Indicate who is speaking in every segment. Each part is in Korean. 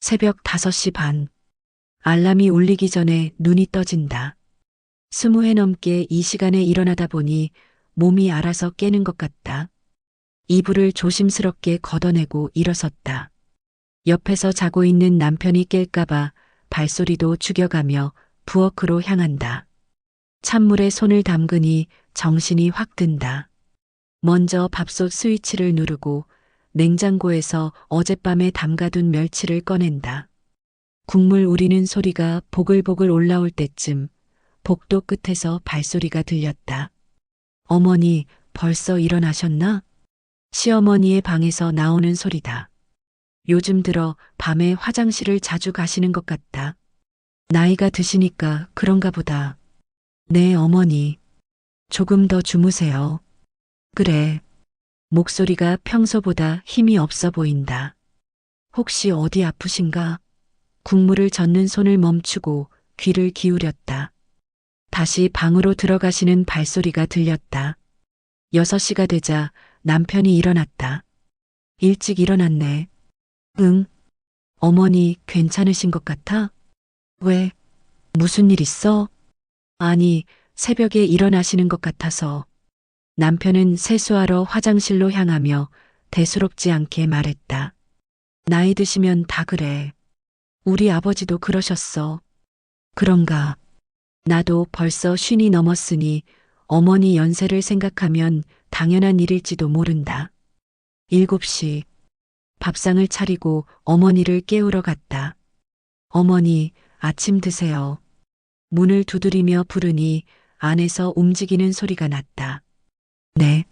Speaker 1: 새벽 5시 반. 알람이 울리기 전에 눈이 떠진다. 20회 넘게 이 시간에 일어나다 보니 몸이 알아서 깨는 것 같다. 이불을 조심스럽게 걷어내고 일어섰다. 옆에서 자고 있는 남편이 깰까봐 발소리도 죽여가며 부엌으로 향한다. 찬물에 손을 담그니 정신이 확 든다. 먼저 밥솥 스위치를 누르고 냉장고에서 어젯밤에 담가둔 멸치를 꺼낸다. 국물 우리는 소리가 보글보글 올라올 때쯤 복도 끝에서 발소리가 들렸다. 어머니, 벌써 일어나셨나? 시어머니의 방에서 나오는 소리다. 요즘 들어 밤에 화장실을 자주 가시는 것 같다. 나이가 드시니까 그런가 보다. 네, 어머니. 조금 더 주무세요. 그래. 목소리가 평소보다 힘이 없어 보인다. 혹시 어디 아프신가? 국물을 젓는 손을 멈추고 귀를 기울였다. 다시 방으로 들어가시는 발소리가 들렸다. 6시가 되자 남편이 일어났다. 일찍 일어났네. 응. 어머니 괜찮으신 것 같아? 왜? 무슨 일 있어? 아니, 새벽에 일어나시는 것 같아서. 남편은 세수하러 화장실로 향하며 대수롭지 않게 말했다. 나이 드시면 다 그래. 우리 아버지도 그러셨어. 그런가. 나도 벌써 50이 넘었으니 어머니 연세를 생각하면 당연한 일일지도 모른다. 7시. 밥상을 차리고 어머니를 깨우러 갔다. 어머니, 아침 드세요. 문을 두드리며 부르니 안에서 움직이는 소리가 났다. 네.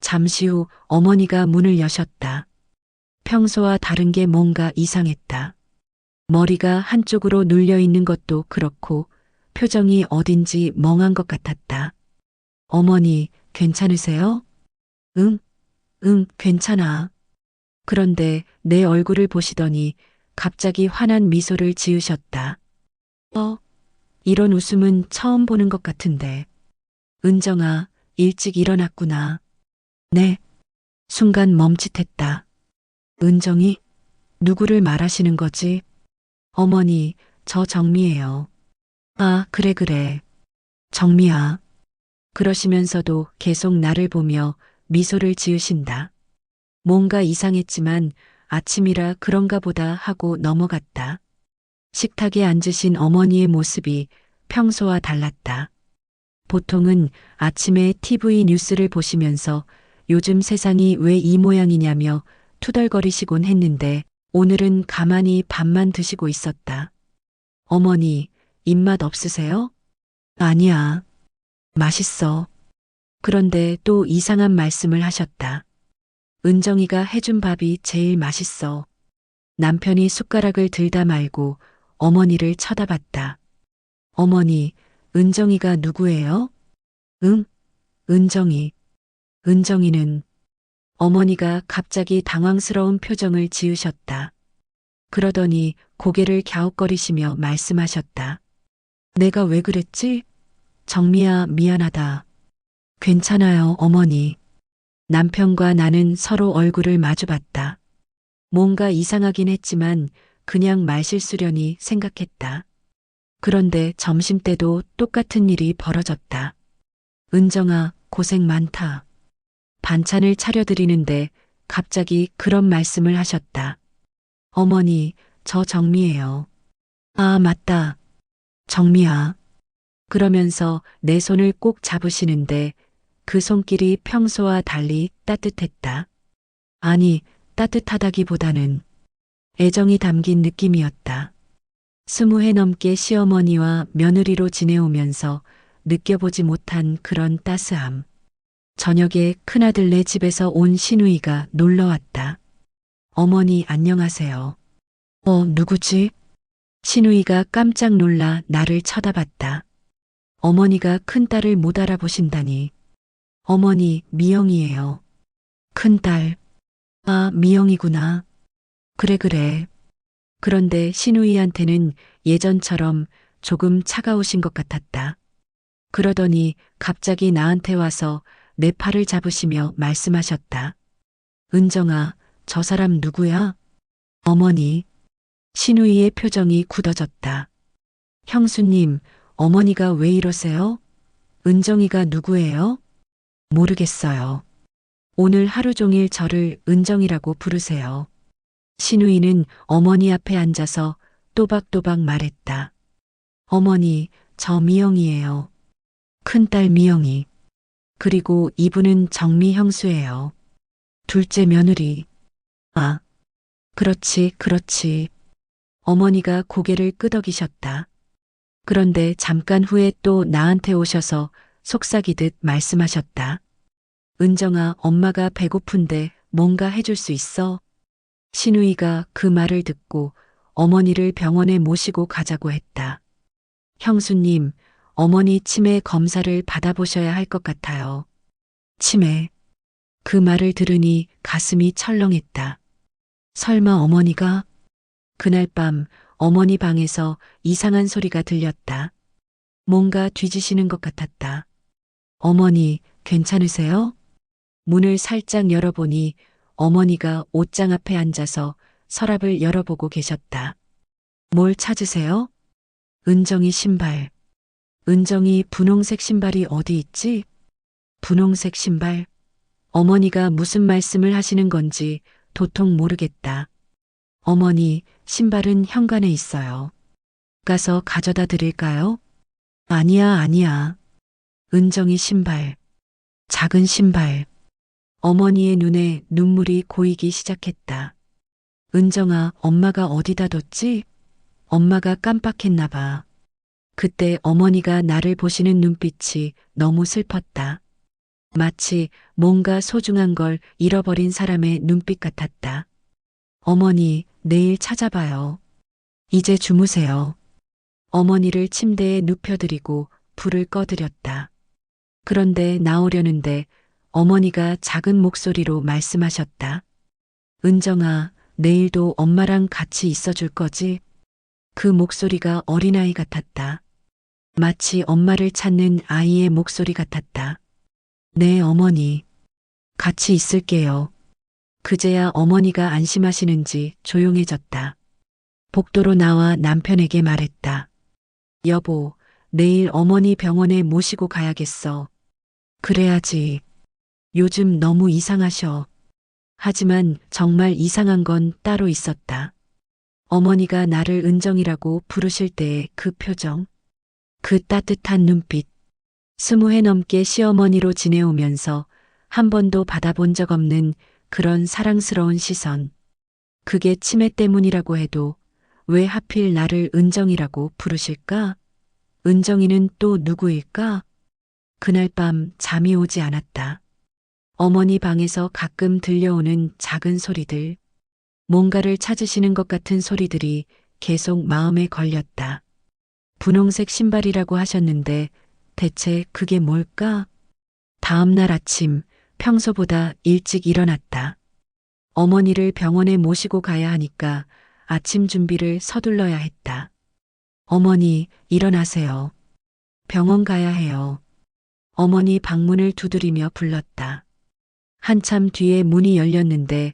Speaker 1: 잠시 후 어머니가 문을 여셨다. 평소와 다른 게 뭔가 이상했다. 머리가 한쪽으로 눌려 있는 것도 그렇고 표정이 어딘지 멍한 것 같았다. 어머니, 괜찮으세요? 응, 괜찮아. 그런데 내 얼굴을 보시더니 갑자기 환한 미소를 지으셨다. 이런 웃음은 처음 보는 것 같은데. 은정아, 일찍 일어났구나. 네. 순간 멈칫했다. 은정이? 누구를 말하시는 거지? 어머니, 저 정미예요. 아, 그래. 정미야. 그러시면서도 계속 나를 보며 미소를 지으신다. 뭔가 이상했지만 아침이라 그런가 보다 하고 넘어갔다. 식탁에 앉으신 어머니의 모습이 평소와 달랐다. 보통은 아침에 TV 뉴스를 보시면서 요즘 세상이 왜 이 모양이냐며 투덜거리시곤 했는데 오늘은 가만히 밥만 드시고 있었다. 어머니, 입맛 없으세요? 아니야. 맛있어. 그런데 또 이상한 말씀을 하셨다. 은정이가 해준 밥이 제일 맛있어. 남편이 숟가락을 들다 말고 어머니를 쳐다봤다. 어머니, 은정이가 누구예요? 응? 은정이. 은정이는 어머니가 갑자기 당황스러운 표정을 지으셨다. 그러더니 고개를 갸웃거리시며 말씀하셨다. 내가 왜 그랬지? 정미야, 미안하다. 괜찮아요, 어머니. 남편과 나는 서로 얼굴을 마주봤다. 뭔가 이상하긴 했지만 그냥 말실수려니 생각했다. 그런데 점심때도 똑같은 일이 벌어졌다. 은정아, 고생 많다. 반찬을 차려드리는데 갑자기 그런 말씀을 하셨다. 어머니, 저 정미예요. 아, 맞다. 정미야. 그러면서 내 손을 꼭 잡으시는데 그 손길이 평소와 달리 따뜻했다. 아니, 따뜻하다기보다는 애정이 담긴 느낌이었다. 20해 넘게 시어머니와 며느리로 지내오면서 느껴보지 못한 그런 따스함. 저녁에 큰아들네 집에서 온 시누이가 놀러 왔다. 어머니 안녕하세요. 누구지? 시누이가 깜짝 놀라 나를 쳐다봤다. 어머니가 큰딸을 못 알아보신다니. 어머니, 미영이에요. 큰딸. 아, 미영이구나. 그래. 그런데 시누이한테는 예전처럼 조금 차가우신 것 같았다. 그러더니 갑자기 나한테 와서 내 팔을 잡으시며 말씀하셨다. 은정아, 저 사람 누구야? 어머니. 신우이의 표정이 굳어졌다. 형수님, 어머니가 왜 이러세요? 은정이가 누구예요? 모르겠어요. 오늘 하루 종일 저를 은정이라고 부르세요. 신우이는 어머니 앞에 앉아서 또박또박 말했다. 어머니, 저 미영이에요. 큰딸 미영이. 그리고 이분은 정미 형수예요. 둘째 며느리. 아, 그렇지, 그렇지. 어머니가 고개를 끄덕이셨다. 그런데 잠깐 후에 또 나한테 오셔서 속삭이듯 말씀하셨다. 은정아, 엄마가 배고픈데 뭔가 해줄 수 있어? 신우이가 그 말을 듣고 어머니를 병원에 모시고 가자고 했다. 형수님, 어머니 치매 검사를 받아보셔야 할 것 같아요. 치매. 그 말을 들으니 가슴이 철렁했다. 설마 어머니가? 그날 밤 어머니 방에서 이상한 소리가 들렸다. 뭔가 뒤지시는 것 같았다. 어머니, 괜찮으세요? 문을 살짝 열어보니 어머니가 옷장 앞에 앉아서 서랍을 열어보고 계셨다. 뭘 찾으세요? 은정이 신발. 은정이 분홍색 신발이 어디 있지? 분홍색 신발. 어머니가 무슨 말씀을 하시는 건지 도통 모르겠다. 어머니, 신발은 현관에 있어요. 가서 가져다 드릴까요? 아니야, 아니야. 은정이 신발. 작은 신발. 어머니의 눈에 눈물이 고이기 시작했다. 은정아, 엄마가 어디다 뒀지? 엄마가 깜빡했나 봐. 그때 어머니가 나를 보시는 눈빛이 너무 슬펐다. 마치 뭔가 소중한 걸 잃어버린 사람의 눈빛 같았다. 어머니, 내일 찾아봐요. 이제 주무세요. 어머니를 침대에 눕혀드리고 불을 꺼드렸다. 그런데 나오려는데 어머니가 작은 목소리로 말씀하셨다. 은정아, 내일도 엄마랑 같이 있어줄 거지? 그 목소리가 어린아이 같았다. 마치 엄마를 찾는 아이의 목소리 같았다. 네, 어머니. 같이 있을게요. 그제야 어머니가 안심하시는지 조용해졌다. 복도로 나와 남편에게 말했다. 여보, 내일 어머니 병원에 모시고 가야겠어. 그래야지. 요즘 너무 이상하셔. 하지만 정말 이상한 건 따로 있었다. 어머니가 나를 은정이라고 부르실 때의 그 표정, 그 따뜻한 눈빛, 20해 넘게 시어머니로 지내오면서 한 번도 받아본 적 없는 그런 사랑스러운 시선. 그게 치매 때문이라고 해도 왜 하필 나를 은정이라고 부르실까? 은정이는 또 누구일까? 그날 밤 잠이 오지 않았다. 어머니 방에서 가끔 들려오는 작은 소리들, 뭔가를 찾으시는 것 같은 소리들이 계속 마음에 걸렸다. 분홍색 신발이라고 하셨는데 대체 그게 뭘까? 다음 날 아침 평소보다 일찍 일어났다. 어머니를 병원에 모시고 가야 하니까 아침 준비를 서둘러야 했다. 어머니, 일어나세요. 병원 가야 해요. 어머니 방문을 두드리며 불렀다. 한참 뒤에 문이 열렸는데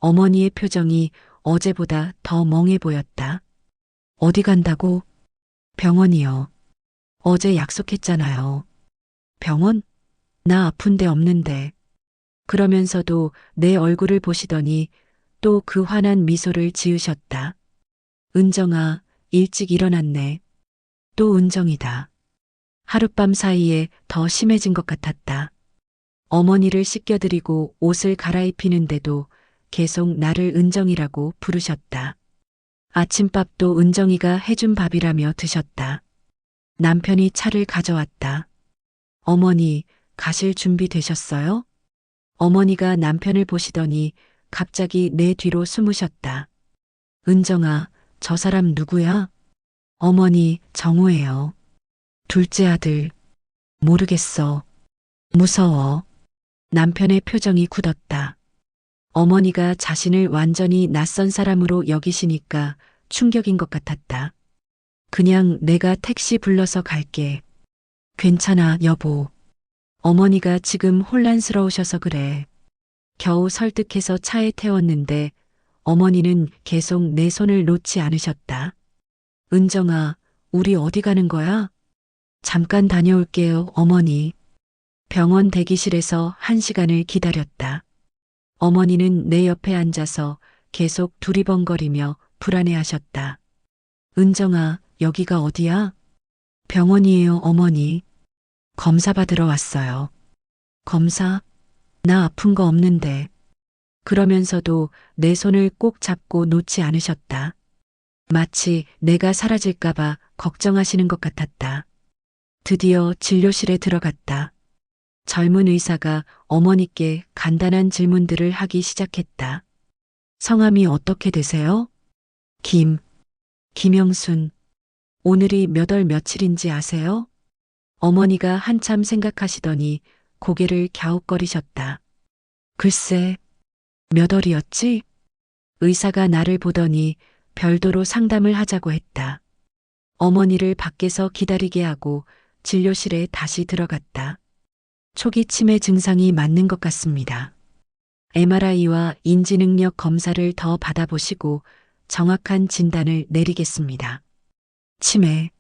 Speaker 1: 어머니의 표정이 어제보다 더 멍해 보였다. 어디 간다고? 병원이요. 어제 약속했잖아요. 병원? 나 아픈 데 없는데. 그러면서도 내 얼굴을 보시더니 또 그 환한 미소를 지으셨다. 은정아, 일찍 일어났네. 또 은정이다. 하룻밤 사이에 더 심해진 것 같았다. 어머니를 씻겨드리고 옷을 갈아입히는데도 계속 나를 은정이라고 부르셨다. 아침밥도 은정이가 해준 밥이라며 드셨다. 남편이 차를 가져왔다. 어머니, 가실 준비 되셨어요? 어머니가 남편을 보시더니 갑자기 내 뒤로 숨으셨다. 은정아, 저 사람 누구야? 어머니, 정우예요. 둘째 아들. 모르겠어. 무서워. 남편의 표정이 굳었다. 어머니가 자신을 완전히 낯선 사람으로 여기시니까 충격인 것 같았다. 그냥 내가 택시 불러서 갈게. 괜찮아, 여보. 어머니가 지금 혼란스러우셔서 그래. 겨우 설득해서 차에 태웠는데 어머니는 계속 내 손을 놓지 않으셨다. 은정아, 우리 어디 가는 거야? 잠깐 다녀올게요, 어머니. 병원 대기실에서 1시간을 기다렸다. 어머니는 내 옆에 앉아서 계속 두리번거리며 불안해하셨다. 은정아, 여기가 어디야? 병원이에요, 어머니. 검사 받으러 왔어요. 검사? 나 아픈 거 없는데. 그러면서도 내 손을 꼭 잡고 놓지 않으셨다. 마치 내가 사라질까봐 걱정하시는 것 같았다. 드디어 진료실에 들어갔다. 젊은 의사가 어머니께 간단한 질문들을 하기 시작했다. 성함이 어떻게 되세요? 김영순. 오늘이 몇 월 며칠인지 아세요? 어머니가 한참 생각하시더니 고개를 갸웃거리셨다. 글쎄, 몇 월이었지? 의사가 나를 보더니 별도로 상담을 하자고 했다. 어머니를 밖에서 기다리게 하고 진료실에 다시 들어갔다. 초기 치매 증상이 맞는 것 같습니다. MRI와 인지능력 검사를 더 받아보시고 정확한 진단을 내리겠습니다. 치매.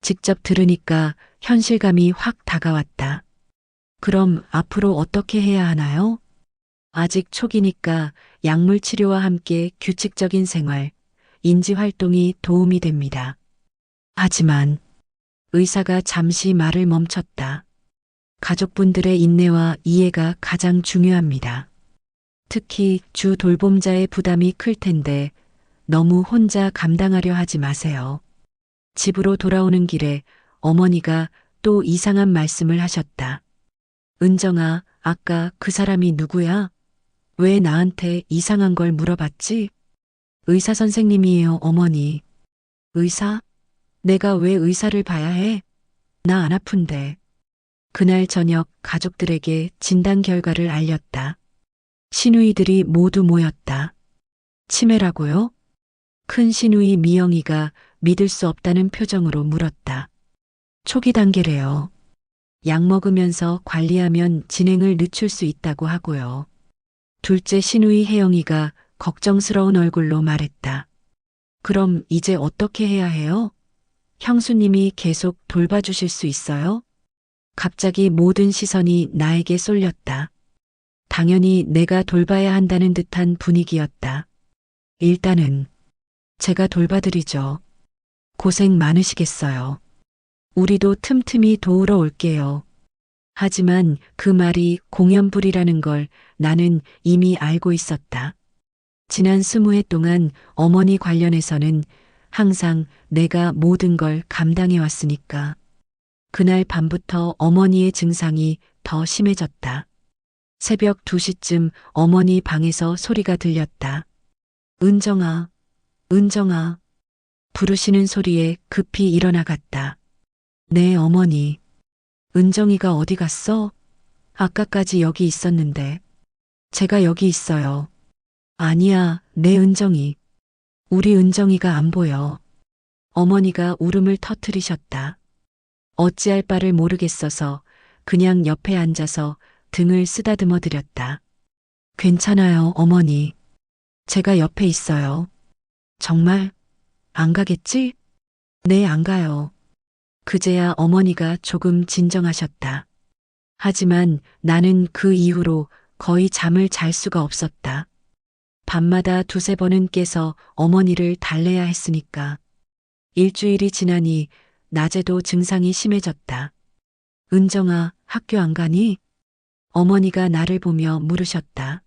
Speaker 1: 직접 들으니까 현실감이 확 다가왔다. 그럼 앞으로 어떻게 해야 하나요? 아직 초기니까 약물 치료와 함께 규칙적인 생활, 인지 활동이 도움이 됩니다. 하지만 의사가 잠시 말을 멈췄다. 가족분들의 인내와 이해가 가장 중요합니다. 특히 주 돌봄자의 부담이 클 텐데 너무 혼자 감당하려 하지 마세요. 집으로 돌아오는 길에 어머니가 또 이상한 말씀을 하셨다. 은정아, 아까 그 사람이 누구야? 왜 나한테 이상한 걸 물어봤지? 의사 선생님이에요, 어머니. 의사? 내가 왜 의사를 봐야 해? 나 안 아픈데. 그날 저녁 가족들에게 진단 결과를 알렸다. 시누이들이 모두 모였다. 치매라고요? 큰 시누이 미영이가 믿을 수 없다는 표정으로 물었다. 초기 단계래요. 약 먹으면서 관리하면 진행을 늦출 수 있다고 하고요. 둘째 시누이 혜영이가 걱정스러운 얼굴로 말했다. 그럼 이제 어떻게 해야 해요? 형수님이 계속 돌봐주실 수 있어요? 갑자기 모든 시선이 나에게 쏠렸다. 당연히 내가 돌봐야 한다는 듯한 분위기였다. 일단은 제가 돌봐드리죠. 고생 많으시겠어요. 우리도 틈틈이 도우러 올게요. 하지만 그 말이 공연불이라는 걸 나는 이미 알고 있었다. 지난 20해 동안 어머니 관련해서는 항상 내가 모든 걸 감당해 왔으니까. 그날 밤부터 어머니의 증상이 더 심해졌다. 새벽 2시쯤 어머니 방에서 소리가 들렸다. 은정아, 은정아. 부르시는 소리에 급히 일어나갔다. 네, 어머니. 은정이가 어디 갔어? 아까까지 여기 있었는데. 제가 여기 있어요. 아니야, 내 은정이. 우리 은정이가 안 보여. 어머니가 울음을 터뜨리셨다. 어찌할 바를 모르겠어서 그냥 옆에 앉아서 등을 쓰다듬어 드렸다. 괜찮아요, 어머니. 제가 옆에 있어요. 정말? 안 가겠지? 네, 안 가요. 그제야 어머니가 조금 진정하셨다. 하지만 나는 그 이후로 거의 잠을 잘 수가 없었다. 밤마다 2~3번은 깨서 어머니를 달래야 했으니까. 일주일이 지나니 낮에도 증상이 심해졌다. 은정아, 학교 안 가니? 어머니가 나를 보며 물으셨다.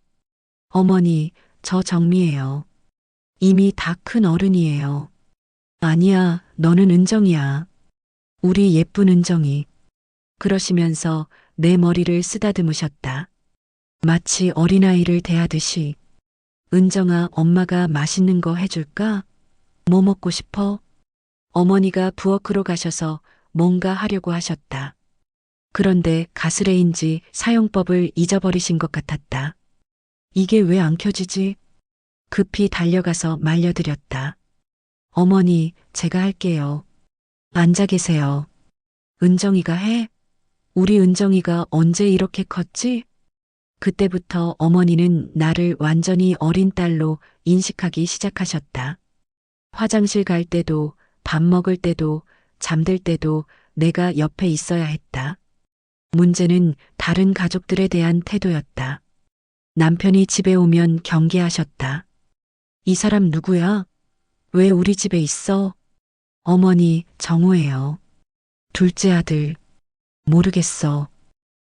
Speaker 1: 어머니, 저 정미예요. 이미 다 큰 어른이에요. 아니야, 너는 은정이야. 우리 예쁜 은정이. 그러시면서 내 머리를 쓰다듬으셨다. 마치 어린아이를 대하듯이. 은정아, 엄마가 맛있는 거 해줄까? 뭐 먹고 싶어? 어머니가 부엌으로 가셔서 뭔가 하려고 하셨다. 그런데 가스레인지 사용법을 잊어버리신 것 같았다. 이게 왜 안 켜지지? 급히 달려가서 말려드렸다. 어머니, 제가 할게요. 앉아 계세요. 은정이가 해? 우리 은정이가 언제 이렇게 컸지? 그때부터 어머니는 나를 완전히 어린 딸로 인식하기 시작하셨다. 화장실 갈 때도, 밥 먹을 때도, 잠들 때도 내가 옆에 있어야 했다. 문제는 다른 가족들에 대한 태도였다. 남편이 집에 오면 경계하셨다. 이 사람 누구야? 왜 우리 집에 있어? 어머니, 정우예요. 둘째 아들. 모르겠어.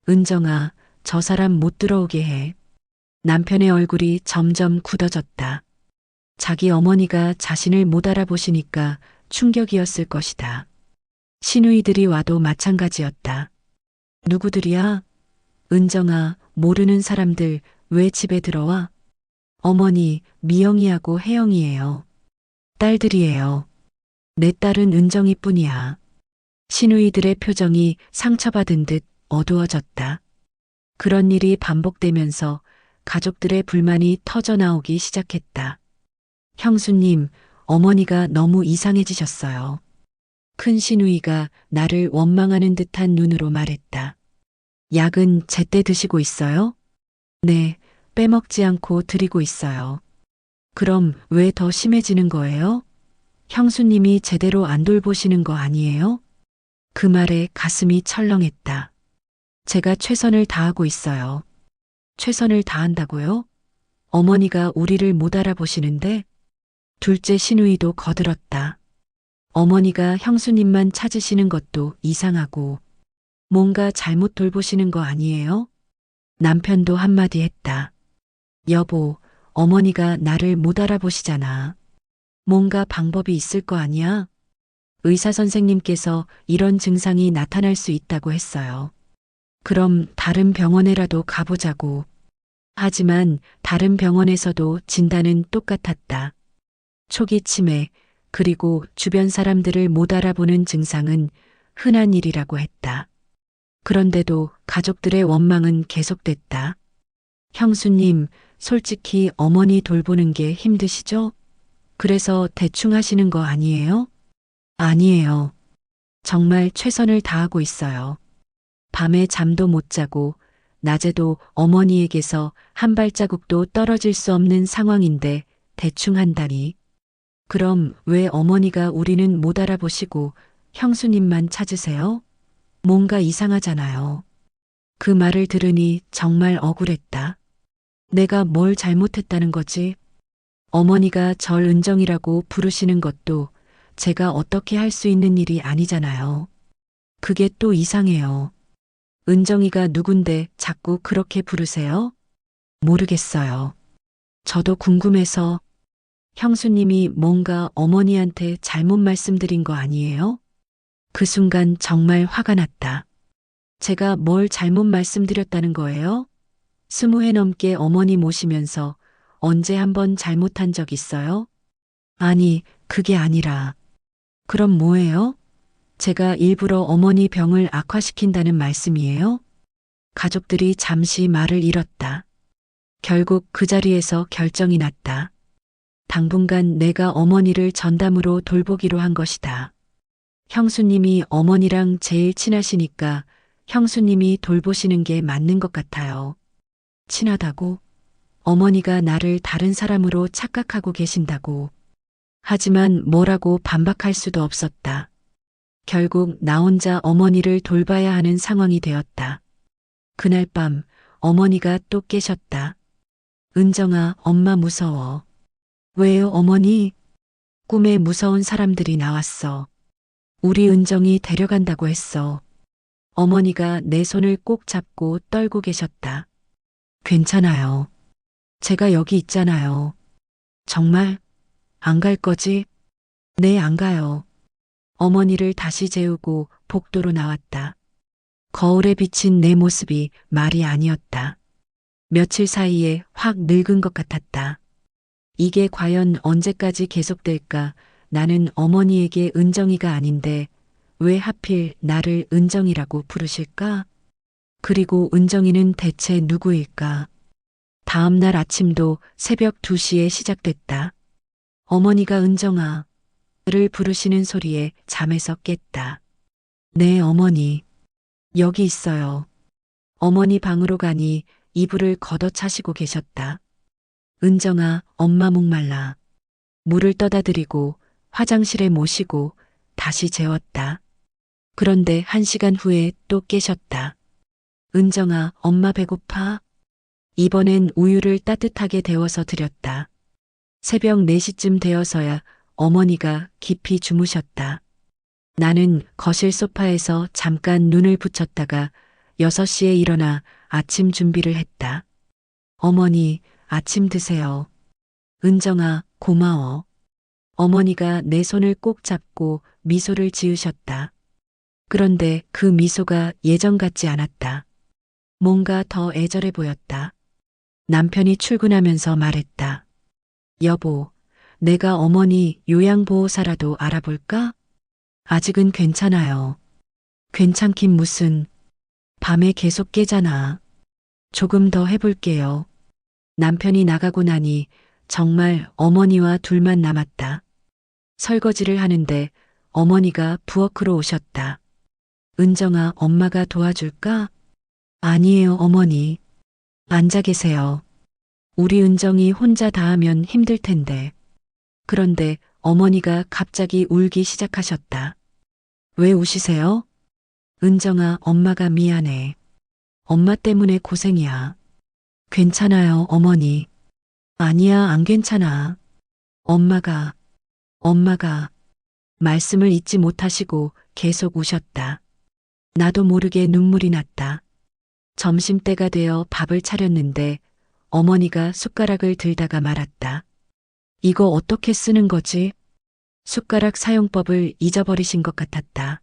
Speaker 1: 은정아, 저 사람 못 들어오게 해. 남편의 얼굴이 점점 굳어졌다. 자기 어머니가 자신을 못 알아보시니까 충격이었을 것이다. 시누이들이 와도 마찬가지였다. 누구들이야? 은정아, 모르는 사람들 왜 집에 들어와? 어머니, 미영이하고 혜영이에요. 딸들이에요. 내 딸은 은정이뿐이야. 시누이들의 표정이 상처받은 듯 어두워졌다. 그런 일이 반복되면서 가족들의 불만이 터져나오기 시작했다. 형수님, 어머니가 너무 이상해지셨어요. 큰 시누이가 나를 원망하는 듯한 눈으로 말했다. 약은 제때 드시고 있어요? 네, 빼먹지 않고 드리고 있어요. 그럼 왜 더 심해지는 거예요? 형수님이 제대로 안 돌보시는 거 아니에요? 그 말에 가슴이 철렁했다. 제가 최선을 다하고 있어요. 최선을 다한다고요? 어머니가 우리를 못 알아보시는데? 둘째 시누이도 거들었다. 어머니가 형수님만 찾으시는 것도 이상하고 뭔가 잘못 돌보시는 거 아니에요? 남편도 한마디 했다. 여보, 어머니가 나를 못 알아보시잖아. 뭔가 방법이 있을 거 아니야? 의사 선생님께서 이런 증상이 나타날 수 있다고 했어요. 그럼 다른 병원에라도 가보자고. 하지만 다른 병원에서도 진단은 똑같았다. 초기 치매, 그리고 주변 사람들을 못 알아보는 증상은 흔한 일이라고 했다. 그런데도 가족들의 원망은 계속됐다. 형수님, 솔직히 어머니 돌보는 게 힘드시죠? 그래서 대충 하시는 거 아니에요? 아니에요. 정말 최선을 다하고 있어요. 밤에 잠도 못 자고 낮에도 어머니에게서 한 발자국도 떨어질 수 없는 상황인데 대충 한다니. 그럼 왜 어머니가 우리는 못 알아보시고 형수님만 찾으세요? 뭔가 이상하잖아요. 그 말을 들으니 정말 억울했다. 내가 뭘 잘못했다는 거지? 어머니가 절 은정이라고 부르시는 것도 제가 어떻게 할 수 있는 일이 아니잖아요. 그게 또 이상해요. 은정이가 누군데 자꾸 그렇게 부르세요? 모르겠어요. 저도 궁금해서. 형수님이 뭔가 어머니한테 잘못 말씀드린 거 아니에요? 그 순간 정말 화가 났다. 제가 뭘 잘못 말씀드렸다는 거예요? 20회 넘게 어머니 모시면서 언제 한번 잘못한 적 있어요? 아니, 그게 아니라. 그럼 뭐예요? 제가 일부러 어머니 병을 악화시킨다는 말씀이에요? 가족들이 잠시 말을 잃었다. 결국 그 자리에서 결정이 났다. 당분간 내가 어머니를 전담으로 돌보기로 한 것이다. 형수님이 어머니랑 제일 친하시니까 형수님이 돌보시는 게 맞는 것 같아요. 친하다고? 어머니가 나를 다른 사람으로 착각하고 계신다고. 하지만 뭐라고 반박할 수도 없었다. 결국 나 혼자 어머니를 돌봐야 하는 상황이 되었다. 그날 밤 어머니가 또 깨셨다. 은정아, 엄마 무서워. 왜요, 어머니? 꿈에 무서운 사람들이 나왔어. 우리 은정이 데려간다고 했어. 어머니가 내 손을 꼭 잡고 떨고 계셨다. 괜찮아요. 제가 여기 있잖아요. 정말? 안 갈 거지? 네, 안 가요. 어머니를 다시 재우고 복도로 나왔다. 거울에 비친 내 모습이 말이 아니었다. 며칠 사이에 확 늙은 것 같았다. 이게 과연 언제까지 계속될까? 나는 어머니에게 은정이가 아닌데 왜 하필 나를 은정이라고 부르실까? 그리고 은정이는 대체 누구일까? 다음 날 아침도 새벽 2시에 시작됐다. 어머니가 은정아를 부르시는 소리에 잠에서 깼다. 네, 어머니. 여기 있어요. 어머니 방으로 가니 이불을 걷어차시고 계셨다. 은정아, 엄마 목말라. 물을 떠다 드리고 화장실에 모시고 다시 재웠다. 그런데 1시간 후에 또 깨셨다. 은정아, 엄마 배고파? 이번엔 우유를 따뜻하게 데워서 드렸다. 새벽 4시쯤 되어서야 어머니가 깊이 주무셨다. 나는 거실 소파에서 잠깐 눈을 붙였다가 6시에 일어나 아침 준비를 했다. 어머니, 아침 드세요. 은정아, 고마워. 어머니가 내 손을 꼭 잡고 미소를 지으셨다. 그런데 그 미소가 예전 같지 않았다. 뭔가 더 애절해 보였다. 남편이 출근하면서 말했다. 여보, 내가 어머니 요양보호사라도 알아볼까? 아직은 괜찮아요. 괜찮긴 무슨. 밤에 계속 깨잖아. 조금 더 해볼게요. 남편이 나가고 나니 정말 어머니와 둘만 남았다. 설거지를 하는데 어머니가 부엌으로 오셨다. 은정아, 엄마가 도와줄까? 아니에요, 어머니. 앉아 계세요. 우리 은정이 혼자 다 하면 힘들 텐데. 그런데 어머니가 갑자기 울기 시작하셨다. 왜 우시세요? 은정아, 엄마가 미안해. 엄마 때문에 고생이야. 괜찮아요, 어머니. 아니야, 안 괜찮아. 엄마가 말씀을 잇지 못하시고 계속 우셨다. 나도 모르게 눈물이 났다. 점심때가 되어 밥을 차렸는데 어머니가 숟가락을 들다가 말았다. 이거 어떻게 쓰는 거지? 숟가락 사용법을 잊어버리신 것 같았다.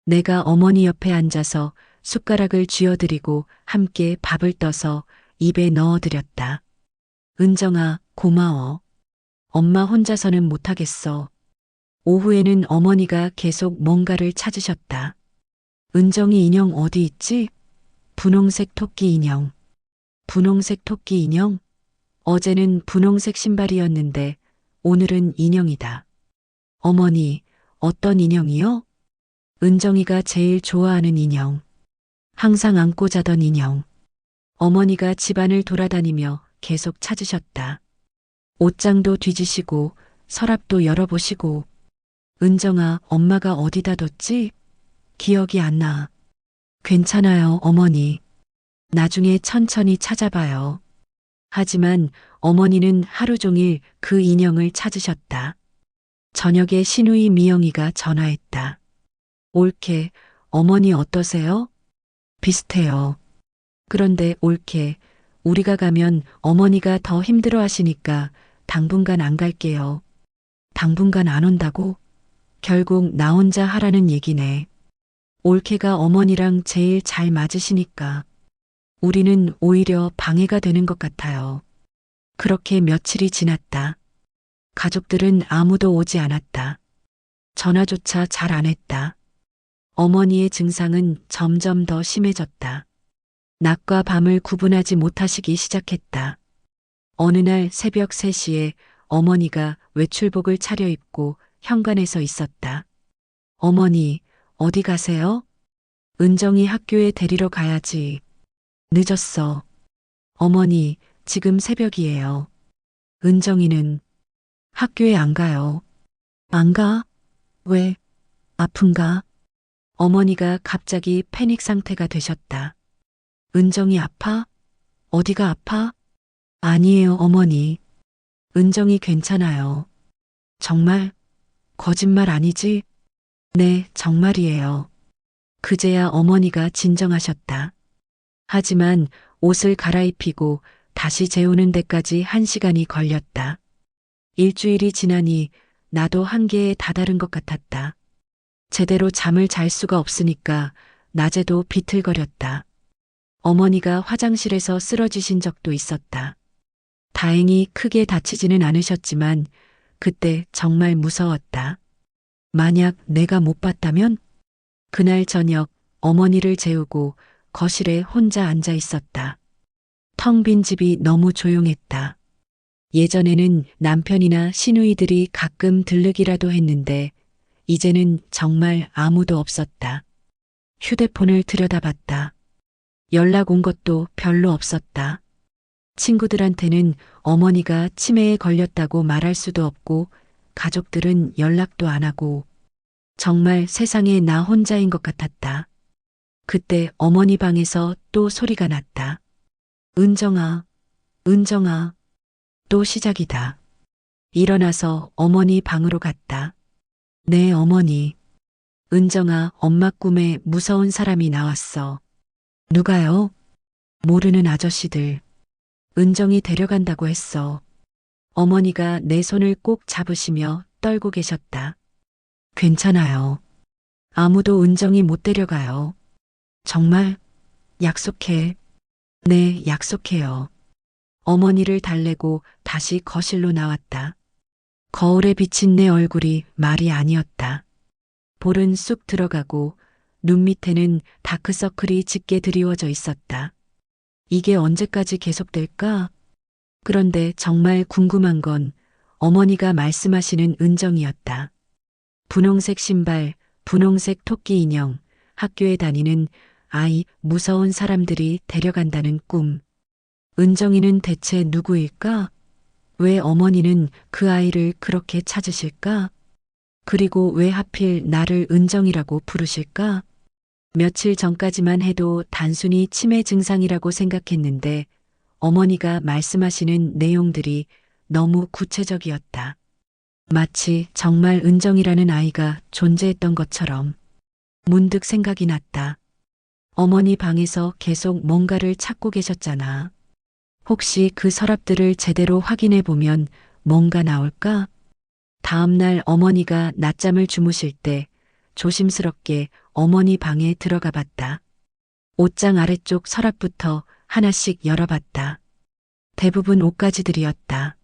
Speaker 1: 내가 어머니 옆에 앉아서 숟가락을 쥐어드리고 함께 밥을 떠서 입에 넣어드렸다. 은정아, 고마워. 엄마 혼자서는 못하겠어. 오후에는 어머니가 계속 뭔가를 찾으셨다. 은정이 인형 어디 있지? 분홍색 토끼 인형. 분홍색 토끼 인형? 어제는 분홍색 신발이었는데 오늘은 인형이다. 어머니, 어떤 인형이요? 은정이가 제일 좋아하는 인형. 항상 안고 자던 인형. 어머니가 집안을 돌아다니며 계속 찾으셨다. 옷장도 뒤지시고 서랍도 열어보시고. 은정아, 엄마가 어디다 뒀지? 기억이 안 나. 괜찮아요, 어머니. 나중에 천천히 찾아봐요. 하지만 어머니는 하루 종일 그 인형을 찾으셨다. 저녁에 시누이 미영이가 전화했다. 올케, 어머니 어떠세요? 비슷해요. 그런데 올케, 우리가 가면 어머니가 더 힘들어 하시니까 당분간 안 갈게요. 당분간 안 온다고? 결국 나 혼자 하라는 얘기네. 올케가 어머니랑 제일 잘 맞으시니까. 우리는 오히려 방해가 되는 것 같아요. 그렇게 며칠이 지났다. 가족들은 아무도 오지 않았다. 전화조차 잘 안 했다. 어머니의 증상은 점점 더 심해졌다. 낮과 밤을 구분하지 못하시기 시작했다. 어느 날 새벽 3시에 어머니가 외출복을 차려입고 현관에서 있었다. 어머니, 어디 가세요? 은정이 학교에 데리러 가야지. 늦었어. 어머니, 지금 새벽이에요. 은정이는 학교에 안 가요. 안 가? 왜? 아픈가? 어머니가 갑자기 패닉 상태가 되셨다. 은정이 아파? 어디가 아파? 아니에요, 어머니. 은정이 괜찮아요. 정말? 거짓말 아니지? 네, 정말이에요. 그제야 어머니가 진정하셨다. 하지만 옷을 갈아입히고 다시 재우는 데까지 1시간이 걸렸다. 일주일이 지나니 나도 한계에 다다른 것 같았다. 제대로 잠을 잘 수가 없으니까 낮에도 비틀거렸다. 어머니가 화장실에서 쓰러지신 적도 있었다. 다행히 크게 다치지는 않으셨지만 그때 정말 무서웠다. 만약 내가 못 봤다면? 그날 저녁 어머니를 재우고 거실에 혼자 앉아 있었다. 텅 빈 집이 너무 조용했다. 예전에는 남편이나 시누이들이 가끔 들르기라도 했는데 이제는 정말 아무도 없었다. 휴대폰을 들여다봤다. 연락 온 것도 별로 없었다. 친구들한테는 어머니가 치매에 걸렸다고 말할 수도 없고 가족들은 연락도 안 하고 정말 세상에 나 혼자인 것 같았다. 그때 어머니 방에서 또 소리가 났다. 은정아, 은정아, 또 시작이다. 일어나서 어머니 방으로 갔다. 네, 어머니. 은정아, 엄마 꿈에 무서운 사람이 나왔어. 누가요? 모르는 아저씨들. 은정이 데려간다고 했어. 어머니가 내 손을 꼭 잡으시며 떨고 계셨다. 괜찮아요. 아무도 은정이 못 데려가요. 정말? 약속해. 네, 약속해요. 어머니를 달래고 다시 거실로 나왔다. 거울에 비친 내 얼굴이 말이 아니었다. 볼은 쑥 들어가고 눈 밑에는 다크서클이 짙게 드리워져 있었다. 이게 언제까지 계속될까? 그런데 정말 궁금한 건 어머니가 말씀하시는 은정이었다. 분홍색 신발, 분홍색 토끼 인형, 학교에 다니는 아이, 무서운 사람들이 데려간다는 꿈. 은정이는 대체 누구일까? 왜 어머니는 그 아이를 그렇게 찾으실까? 그리고 왜 하필 나를 은정이라고 부르실까? 며칠 전까지만 해도 단순히 치매 증상이라고 생각했는데 어머니가 말씀하시는 내용들이 너무 구체적이었다. 마치 정말 은정이라는 아이가 존재했던 것처럼 문득 생각이 났다. 어머니 방에서 계속 뭔가를 찾고 계셨잖아. 혹시 그 서랍들을 제대로 확인해 보면 뭔가 나올까? 다음 날 어머니가 낮잠을 주무실 때 조심스럽게 어머니 방에 들어가 봤다. 옷장 아래쪽 서랍부터 하나씩 열어봤다. 대부분 옷가지들이었다.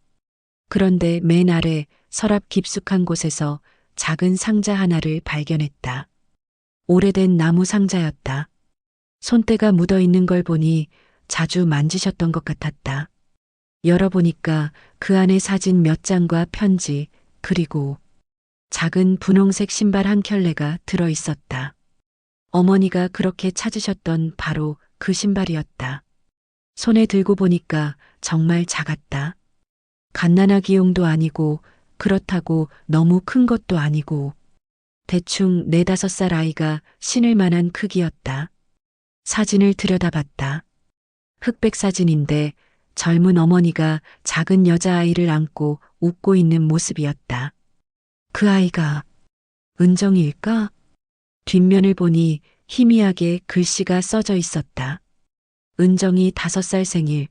Speaker 1: 그런데 맨 아래 서랍 깊숙한 곳에서 작은 상자 하나를 발견했다. 오래된 나무 상자였다. 손때가 묻어 있는 걸 보니 자주 만지셨던 것 같았다. 열어보니까 그 안에 사진 몇 장과 편지, 그리고 작은 분홍색 신발 한 켤레가 들어 있었다. 어머니가 그렇게 찾으셨던 바로 그 신발이었다. 손에 들고 보니까 정말 작았다. 갓난아기용도 아니고 그렇다고 너무 큰 것도 아니고 대충 4, 5살 아이가 신을 만한 크기였다. 사진을 들여다봤다. 흑백 사진인데 젊은 어머니가 작은 여자아이를 안고 웃고 있는 모습이었다. 그 아이가 은정이일까? 뒷면을 보니 희미하게 글씨가 써져 있었다. 은정이 5살 생일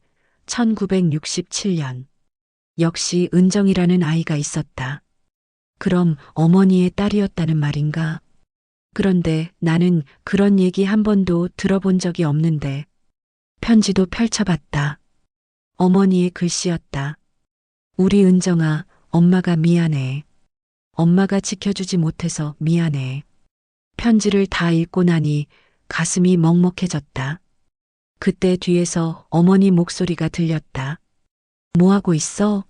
Speaker 1: 1967년. 역시 은정이라는 아이가 있었다. 그럼 어머니의 딸이었다는 말인가? 그런데 나는 그런 얘기 한 번도 들어본 적이 없는데 편지도 펼쳐봤다. 어머니의 글씨였다. 우리 은정아, 엄마가 미안해. 엄마가 지켜주지 못해서 미안해. 편지를 다 읽고 나니 가슴이 먹먹해졌다. 그때 뒤에서 어머니 목소리가 들렸다. 뭐하고 있어?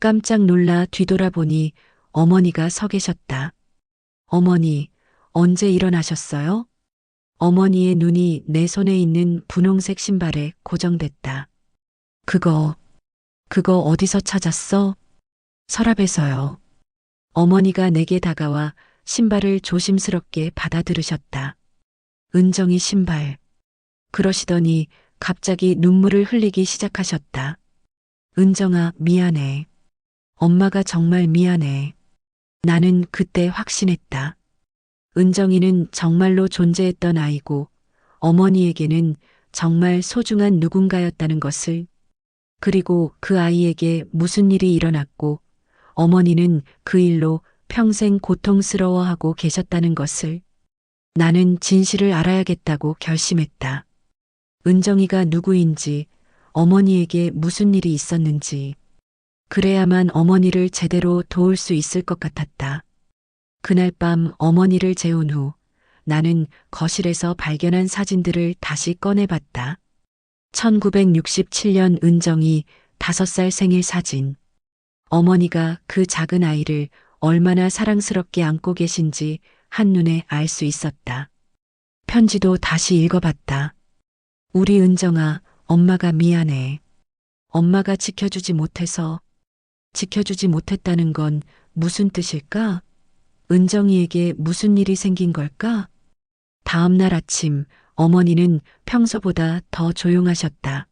Speaker 1: 깜짝 놀라 뒤돌아보니 어머니가 서 계셨다. 어머니, 언제 일어나셨어요? 어머니의 눈이 내 손에 있는 분홍색 신발에 고정됐다. 그거 어디서 찾았어? 서랍에서요. 어머니가 내게 다가와 신발을 조심스럽게 받아들으셨다. 은정이 신발. 그러시더니 갑자기 눈물을 흘리기 시작하셨다. 은정아, 미안해. 엄마가 정말 미안해. 나는 그때 확신했다. 은정이는 정말로 존재했던 아이고 어머니에게는 정말 소중한 누군가였다는 것을, 그리고 그 아이에게 무슨 일이 일어났고 어머니는 그 일로 평생 고통스러워하고 계셨다는 것을 나는 진실을 알아야겠다고 결심했다. 은정이가 누구인지, 어머니에게 무슨 일이 있었는지, 그래야만 어머니를 제대로 도울 수 있을 것 같았다. 그날 밤 어머니를 재운 후 나는 거실에서 발견한 사진들을 다시 꺼내봤다. 1967년 은정이 5살 생일 사진. 어머니가 그 작은 아이를 얼마나 사랑스럽게 안고 계신지 한눈에 알 수 있었다. 편지도 다시 읽어봤다. 우리 은정아, 엄마가 미안해. 엄마가 지켜주지 못했다는 건 무슨 뜻일까? 은정이에게 무슨 일이 생긴 걸까? 다음 날 아침 어머니는 평소보다 더 조용하셨다.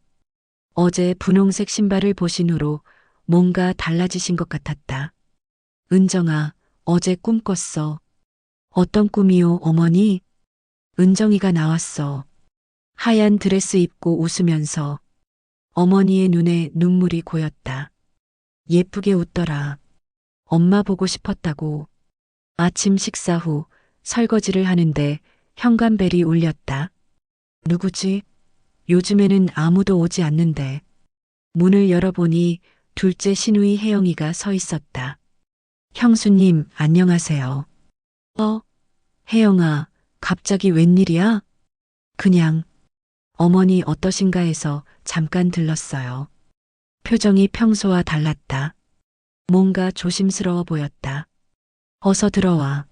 Speaker 1: 어제 분홍색 신발을 보신 후로 뭔가 달라지신 것 같았다. 은정아, 어제 꿈 꿨어. 어떤 꿈이요, 어머니? 은정이가 나왔어. 하얀 드레스 입고 웃으면서 어머니의 눈에 눈물이 고였다. 예쁘게 웃더라. 엄마 보고 싶었다고. 아침 식사 후 설거지를 하는데 현관벨이 울렸다. 누구지? 요즘에는 아무도 오지 않는데. 문을 열어보니 둘째 시누이 혜영이가 서 있었다. 형수님, 안녕하세요. 혜영아, 갑자기 웬일이야? 그냥 어머니 어떠신가 해서 잠깐 들렀어요. 표정이 평소와 달랐다. 뭔가 조심스러워 보였다. 어서 들어와.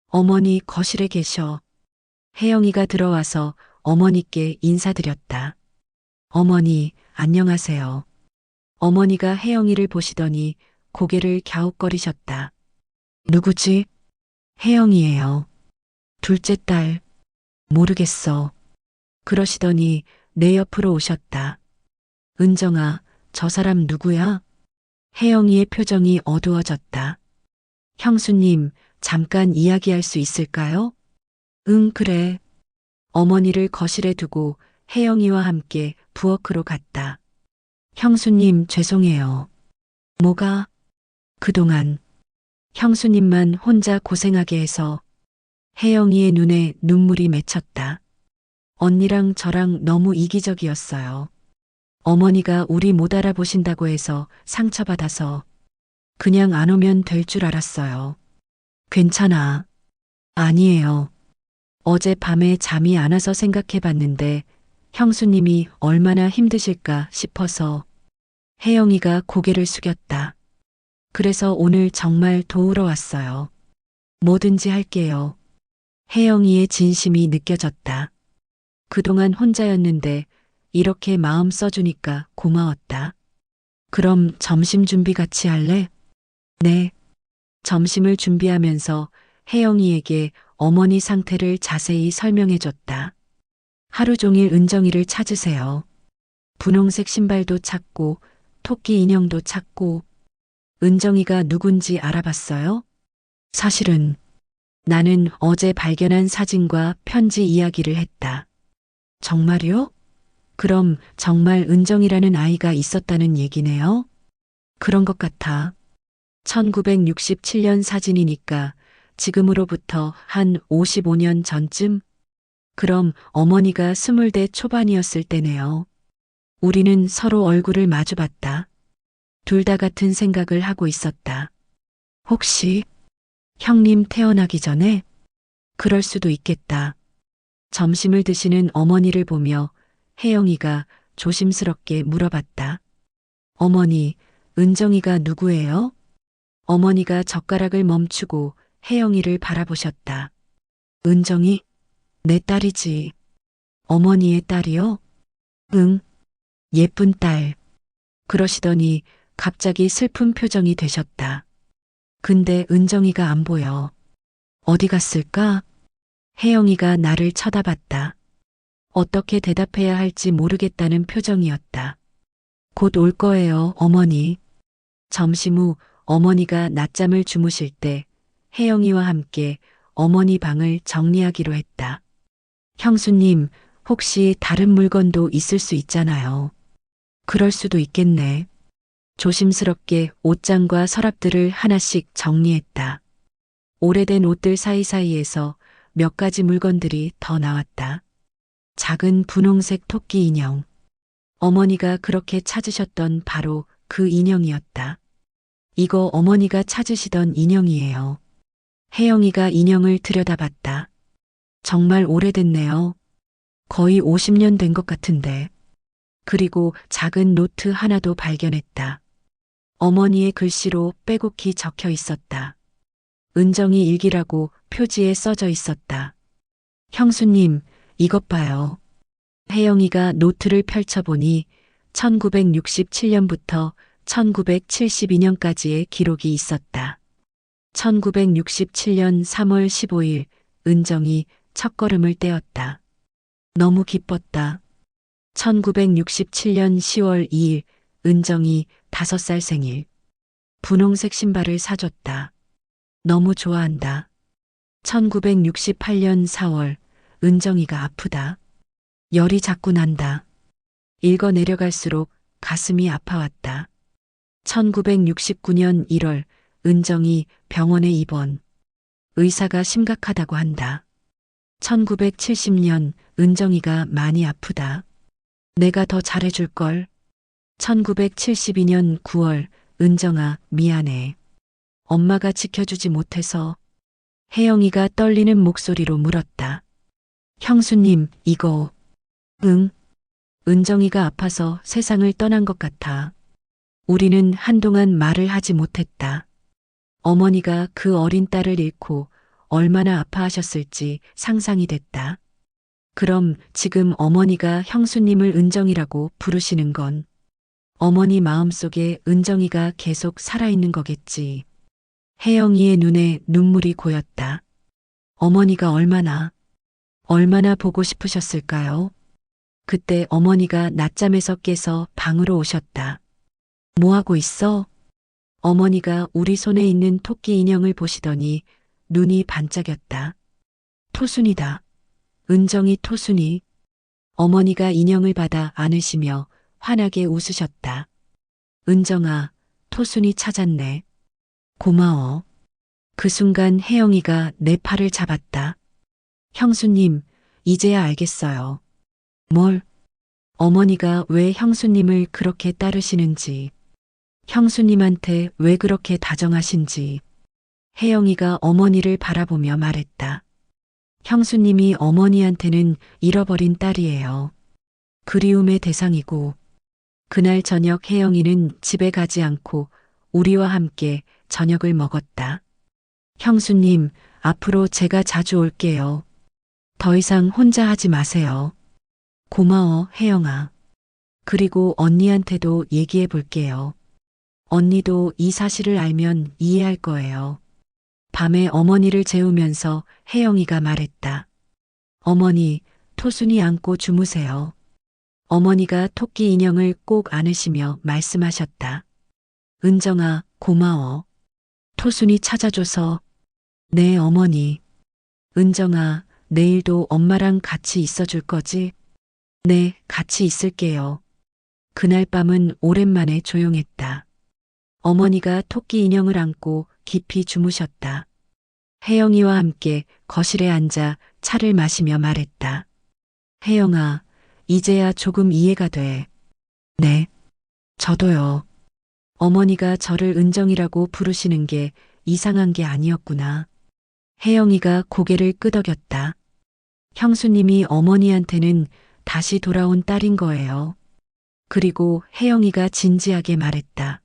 Speaker 1: 어머니 거실에 계셔. 혜영이가 들어와서 어머니께 인사드렸다. 어머니, 안녕하세요. 어머니가 혜영이를 보시더니 고개를 갸웃거리셨다. 누구지? 혜영이에요. 둘째 딸. 모르겠어. 그러시더니 내 옆으로 오셨다. 은정아, 저 사람 누구야? 혜영이의 표정이 어두워졌다. 형수님, 잠깐 이야기할 수 있을까요? 응, 그래. 어머니를 거실에 두고 혜영이와 함께 부엌으로 갔다. 형수님, 죄송해요. 뭐가? 그동안 형수님만 혼자 고생하게 해서. 혜영이의 눈에 눈물이 맺혔다. 언니랑 저랑 너무 이기적이었어요. 어머니가 우리 못 알아보신다고 해서 상처받아서 그냥 안 오면 될 줄 알았어요. 괜찮아. 아니에요. 어젯밤에 잠이 안 와서 생각해 봤는데 형수님이 얼마나 힘드실까 싶어서. 혜영이가 고개를 숙였다. 그래서 오늘 정말 도우러 왔어요. 뭐든지 할게요. 혜영이의 진심이 느껴졌다. 그동안 혼자였는데 이렇게 마음 써주니까 고마웠다. 그럼 점심 준비 같이 할래? 네. 점심을 준비하면서 혜영이에게 어머니 상태를 자세히 설명해줬다. 하루 종일 은정이를 찾으세요. 분홍색 신발도 찾고 토끼 인형도 찾고. 은정이가 누군지 알아봤어요? 사실은 나는 어제 발견한 사진과 편지 이야기를 했다. 정말요? 그럼 정말 은정이라는 아이가 있었다는 얘기네요? 그런 것 같아. 1967년 사진이니까 지금으로부터 한 55년 전쯤? 그럼 어머니가 20대 초반이었을 때네요. 우리는 서로 얼굴을 마주봤다. 둘 다 같은 생각을 하고 있었다. 혹시 형님 태어나기 전에? 그럴 수도 있겠다. 점심을 드시는 어머니를 보며 혜영이가 조심스럽게 물어봤다. 어머니, 은정이가 누구예요? 어머니가 젓가락을 멈추고 혜영이를 바라보셨다. 은정이? 내 딸이지. 어머니의 딸이요? 응, 예쁜 딸. 그러시더니 갑자기 슬픈 표정이 되셨다. 근데 은정이가 안 보여. 어디 갔을까? 혜영이가 나를 쳐다봤다. 어떻게 대답해야 할지 모르겠다는 표정이었다. 곧 올 거예요, 어머니. 점심 후 어머니가 낮잠을 주무실 때 혜영이와 함께 어머니 방을 정리하기로 했다. 형수님, 혹시 다른 물건도 있을 수 있잖아요. 그럴 수도 있겠네. 조심스럽게 옷장과 서랍들을 하나씩 정리했다. 오래된 옷들 사이사이에서 몇 가지 물건들이 더 나왔다. 작은 분홍색 토끼 인형. 어머니가 그렇게 찾으셨던 바로 그 인형이었다. 이거 어머니가 찾으시던 인형이에요. 혜영이가 인형을 들여다봤다. 정말 오래됐네요. 거의 50년 된 것 같은데. 그리고 작은 노트 하나도 발견했다. 어머니의 글씨로 빼곡히 적혀 있었다. 은정이 일기라고 표지에 써져 있었다. 형수님, 이것 봐요. 혜영이가 노트를 펼쳐보니 1967년부터 1972년까지의 기록이 있었다. 1967년 3월 15일 은정이 첫걸음을 떼었다. 너무 기뻤다. 1967년 10월 2일 은정이 5살 생일. 분홍색 신발을 사줬다. 너무 좋아한다. 1968년 4월 은정이가 아프다. 열이 자꾸 난다. 읽어 내려갈수록 가슴이 아파왔다. 1969년 1월 은정이 병원에 입원. 의사가 심각하다고 한다. 1970년 은정이가 많이 아프다. 내가 더 잘해줄걸. 1972년 9월 은정아 미안해. 엄마가 지켜주지 못해서. 혜영이가 떨리는 목소리로 물었다. 형수님 이거. 응. 은정이가 아파서 세상을 떠난 것 같아. 우리는 한동안 말을 하지 못했다. 어머니가 그 어린 딸을 잃고 얼마나 아파하셨을지 상상이 됐다. 그럼 지금 어머니가 형수님을 은정이라고 부르시는 건 어머니 마음속에 은정이가 계속 살아있는 거겠지. 혜영이의 눈에 눈물이 고였다. 어머니가 얼마나 보고 싶으셨을까요? 그때 어머니가 낮잠에서 깨서 방으로 오셨다. 뭐하고 있어? 어머니가 우리 손에 있는 토끼 인형을 보시더니 눈이 반짝였다. 토순이다. 은정이 토순이. 어머니가 인형을 받아 안으시며 환하게 웃으셨다. 은정아, 토순이 찾았네. 고마워. 그 순간 혜영이가 내 팔을 잡았다. 형수님, 이제야 알겠어요. 뭘? 어머니가 왜 형수님을 그렇게 따르시는지, 형수님한테 왜 그렇게 다정하신지. 혜영이가 어머니를 바라보며 말했다. 형수님이 어머니한테는 잃어버린 딸이에요. 그리움의 대상이고. 그날 저녁 혜영이는 집에 가지 않고 우리와 함께 저녁을 먹었다. 형수님, 앞으로 제가 자주 올게요. 더 이상 혼자 하지 마세요. 고마워, 혜영아. 그리고 언니한테도 얘기해 볼게요. 언니도 이 사실을 알면 이해할 거예요. 밤에 어머니를 재우면서 혜영이가 말했다. 어머니, 토순이 안고 주무세요. 어머니가 토끼 인형을 꼭 안으시며 말씀하셨다. 은정아, 고마워. 토순이 찾아줘서. 네, 어머니. 은정아, 내일도 엄마랑 같이 있어줄 거지? 네, 같이 있을게요. 그날 밤은 오랜만에 조용했다. 어머니가 토끼 인형을 안고 깊이 주무셨다. 혜영이와 함께 거실에 앉아 차를 마시며 말했다. 혜영아, 이제야 조금 이해가 돼. 네, 저도요. 어머니가 저를 은정이라고 부르시는 게 이상한 게 아니었구나. 혜영이가 고개를 끄덕였다. 형수님이 어머니한테는 다시 돌아온 딸인 거예요. 그리고 혜영이가 진지하게 말했다.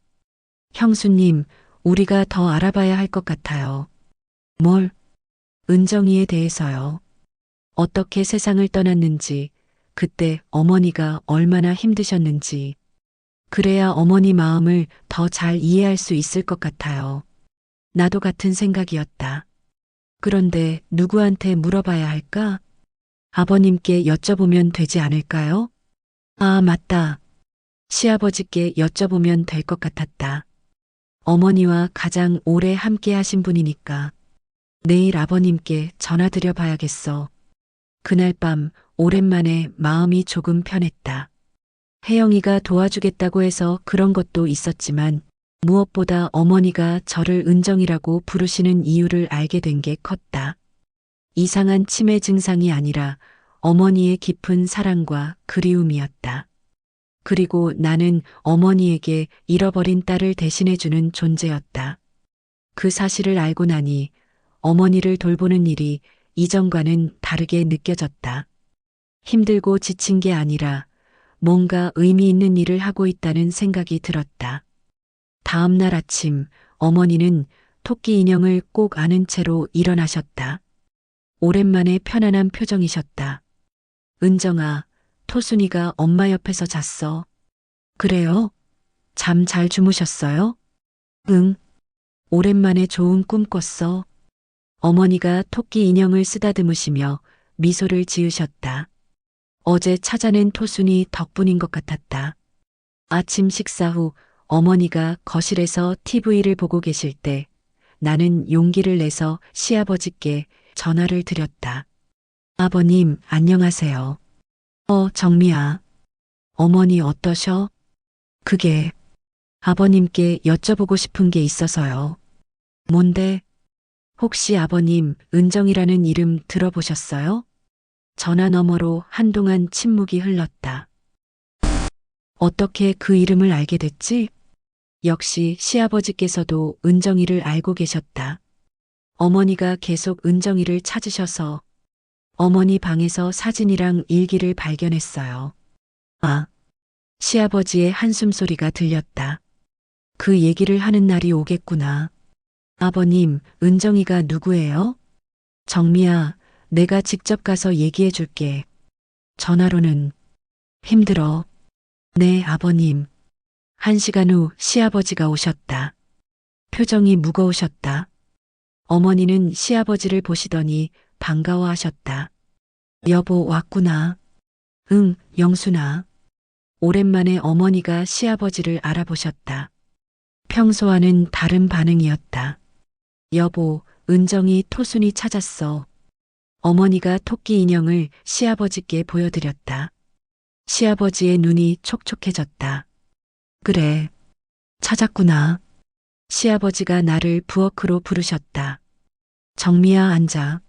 Speaker 1: 형수님, 우리가 더 알아봐야 할 것 같아요. 뭘? 은정이에 대해서요. 어떻게 세상을 떠났는지, 그때 어머니가 얼마나 힘드셨는지. 그래야 어머니 마음을 더 잘 이해할 수 있을 것 같아요. 나도 같은 생각이었다. 그런데 누구한테 물어봐야 할까? 아버님께 여쭤보면 되지 않을까요? 아, 맞다. 시아버지께 여쭤보면 될 것 같았다. 어머니와 가장 오래 함께 하신 분이니까. 내일 아버님께 전화드려 봐야겠어. 그날 밤 오랜만에 마음이 조금 편했다. 혜영이가 도와주겠다고 해서 그런 것도 있었지만 무엇보다 어머니가 저를 은정이라고 부르시는 이유를 알게 된 게 컸다. 이상한 치매 증상이 아니라 어머니의 깊은 사랑과 그리움이었다. 그리고 나는 어머니에게 잃어버린 딸을 대신해주는 존재였다. 그 사실을 알고 나니 어머니를 돌보는 일이 이전과는 다르게 느껴졌다. 힘들고 지친 게 아니라 뭔가 의미 있는 일을 하고 있다는 생각이 들었다. 다음 날 아침 어머니는 토끼 인형을 꼭 안은 채로 일어나셨다. 오랜만에 편안한 표정이셨다. 은정아, 토순이가 엄마 옆에서 잤어. 그래요? 잠 잘 주무셨어요? 응. 오랜만에 좋은 꿈 꿨어. 어머니가 토끼 인형을 쓰다듬으시며 미소를 지으셨다. 어제 찾아낸 토순이 덕분인 것 같았다. 아침 식사 후 어머니가 거실에서 TV를 보고 계실 때 나는 용기를 내서 시아버지께 전화를 드렸다. 아버님, 안녕하세요. 정미야. 어머니 어떠셔? 그게 아버님께 여쭤보고 싶은 게 있어서요. 뭔데? 혹시 아버님 은정이라는 이름 들어보셨어요? 전화 너머로 한동안 침묵이 흘렀다. 어떻게 그 이름을 알게 됐지? 역시 시아버지께서도 은정이를 알고 계셨다. 어머니가 계속 은정이를 찾으셔서 어머니 방에서 사진이랑 일기를 발견했어요. 아, 시아버지의 한숨소리가 들렸다. 그 얘기를 하는 날이 오겠구나. 아버님, 은정이가 누구예요? 정미야, 내가 직접 가서 얘기해 줄게. 전화로는 힘들어. 네, 아버님. 1시간 후 시아버지가 오셨다. 표정이 무거우셨다. 어머니는 시아버지를 보시더니 반가워하셨다. 여보, 왔구나. 응, 영순아. 오랜만에 어머니가 시아버지를 알아보셨다. 평소와는 다른 반응이었다. 여보, 은정이 토순이 찾았어. 어머니가 토끼 인형을 시아버지께 보여드렸다. 시아버지의 눈이 촉촉해졌다. 그래, 찾았구나. 시아버지가 나를 부엌으로 부르셨다. 정미야, 앉아.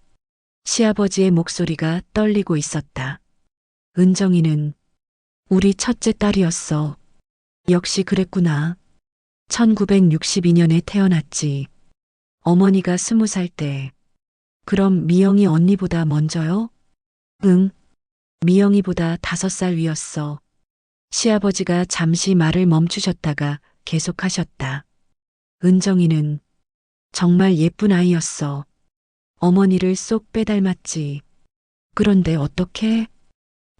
Speaker 1: 시아버지의 목소리가 떨리고 있었다. 은정이는 우리 첫째 딸이었어. 역시 그랬구나. 1962년에 태어났지. 어머니가 20살 때. 그럼 미영이 언니보다 먼저요? 응. 미영이보다 5살 위였어. 시아버지가 잠시 말을 멈추셨다가 계속하셨다. 은정이는 정말 예쁜 아이였어. 어머니를 쏙 빼닮았지. 그런데 어떻게?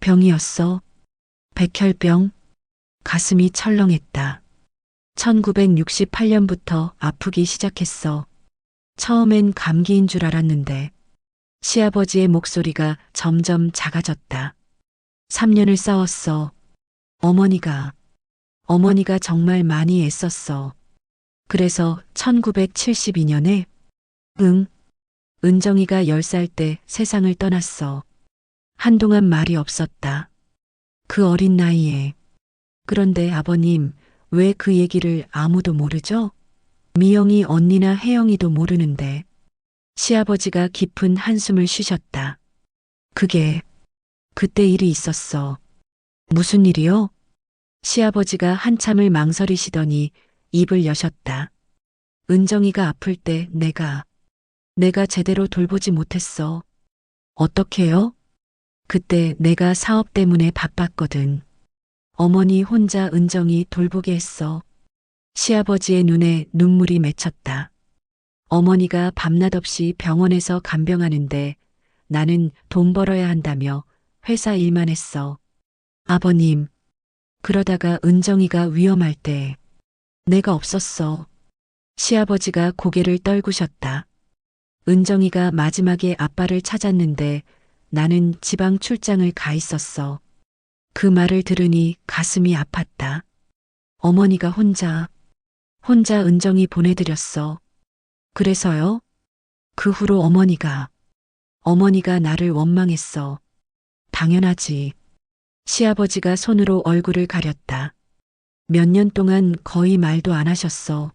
Speaker 1: 병이었어. 백혈병. 가슴이 철렁했다. 1968년부터 아프기 시작했어. 처음엔 감기인 줄 알았는데 시아버지의 목소리가 점점 작아졌다. 3년을 싸웠어. 어머니가 정말 많이 애썼어. 그래서 1972년에 응, 은정이가 10살 때 세상을 떠났어. 한동안 말이 없었다. 그 어린 나이에. 그런데 아버님, 왜 그 얘기를 아무도 모르죠? 미영이 언니나 혜영이도 모르는데. 시아버지가 깊은 한숨을 쉬셨다. 그때 일이 있었어. 무슨 일이요? 시아버지가 한참을 망설이시더니 입을 여셨다. 은정이가 아플 때 내가 제대로 돌보지 못했어. 어떻게요? 그때 내가 사업 때문에 바빴거든. 어머니 혼자 은정이 돌보게 했어. 시아버지의 눈에 눈물이 맺혔다. 어머니가 밤낮 없이 병원에서 간병하는데 나는 돈 벌어야 한다며 회사 일만 했어. 아버님, 그러다가 은정이가 위험할 때 내가 없었어. 시아버지가 고개를 떨구셨다. 은정이가 마지막에 아빠를 찾았는데 나는 지방 출장을 가 있었어. 그 말을 들으니 가슴이 아팠다. 어머니가 혼자 은정이 보내드렸어. 그래서요? 그 후로 어머니가 나를 원망했어. 당연하지. 시아버지가 손으로 얼굴을 가렸다. 몇 년 동안 거의 말도 안 하셨어.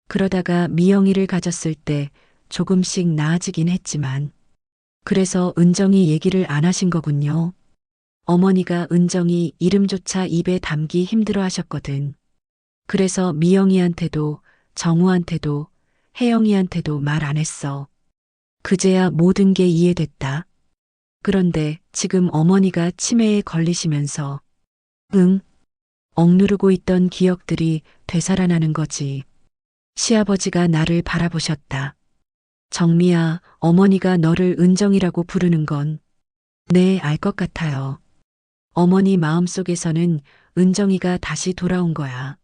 Speaker 1: 그러다가 미영이를 가졌을 때 조금씩 나아지긴 했지만. 그래서 은정이 얘기를 안 하신 거군요. 어머니가 은정이 이름조차 입에 담기 힘들어 하셨거든. 그래서 미영이한테도 정우한테도 혜영이한테도 말 안 했어. 그제야 모든 게 이해됐다. 그런데 지금 어머니가 치매에 걸리시면서 억누르고 있던 기억들이 되살아나는 거지. 시아버지가 나를 바라보셨다. 정미야, 어머니가 너를 은정이라고 부르는 건 네, 알 것 같아요. 어머니 마음속에서는 은정이가 다시 돌아온 거야.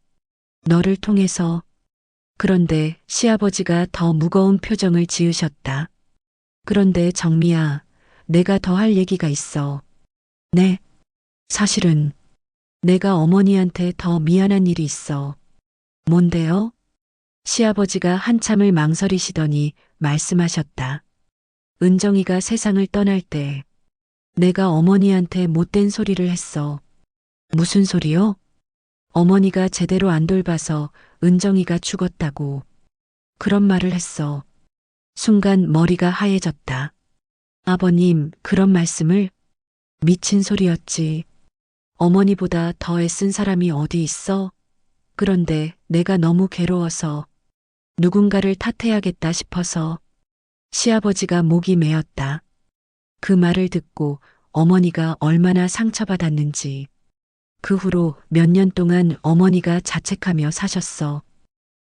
Speaker 1: 너를 통해서. 그런데 시아버지가 더 무거운 표정을 지으셨다. 그런데 정미야, 내가 더 할 얘기가 있어. 네, 사실은 내가 어머니한테 더 미안한 일이 있어. 뭔데요? 시아버지가 한참을 망설이시더니 말씀하셨다. 은정이가 세상을 떠날 때 내가 어머니한테 못된 소리를 했어. 무슨 소리요? 어머니가 제대로 안 돌봐서 은정이가 죽었다고. 그런 말을 했어. 순간 머리가 하얘졌다. 아버님, 그런 말씀을? 미친 소리였지. 어머니보다 더 애쓴 사람이 어디 있어? 그런데 내가 너무 괴로워서 누군가를 탓해야겠다 싶어서. 시아버지가 목이 메었다. 그 말을 듣고 어머니가 얼마나 상처받았는지. 그 후로 몇 년 동안 어머니가 자책하며 사셨어.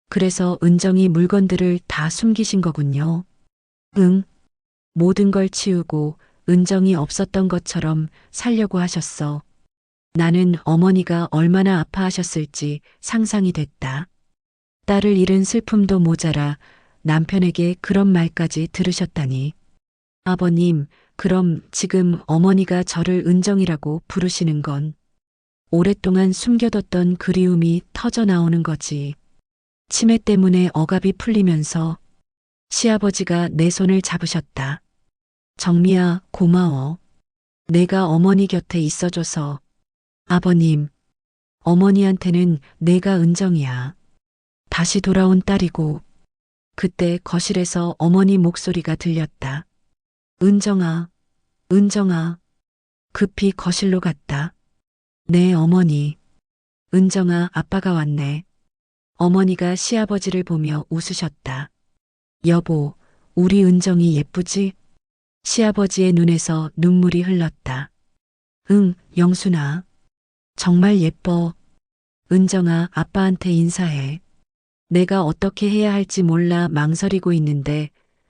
Speaker 1: 그래서 은정이 물건들을 다 숨기신 거군요. 응. 모든 걸 치우고 은정이 없었던 것처럼 살려고 하셨어. 나는 어머니가 얼마나 아파하셨을지 상상이 됐다. 딸을 잃은 슬픔도 모자라 남편에게 그런 말까지 들으셨다니. 아버님, 그럼 지금 어머니가 저를 은정이라고 부르시는 건 오랫동안 숨겨뒀던 그리움이 터져 나오는 거지. 치매 때문에 억압이 풀리면서 시아버지가 내 손을 잡으셨다. 정미야, 고마워. 내가 어머니 곁에 있어줘서. 아버님, 어머니한테는 내가 은정이야. 다시 돌아온 딸이고. 그때 거실에서 어머니 목소리가 들렸다. 은정아, 은정아. 급히 거실로 갔다. 네, 어머니. 은정아, 아빠가 왔네. 어머니가 시아버지를 보며 웃으셨다. 여보, 우리 은정이 예쁘지? 시아버지의 눈에서 눈물이 흘렀다. 응, 영순아. 정말 예뻐. 은정아, 아빠한테 인사해. 내가 어떻게 해야 할지 몰라 망설이고 있는데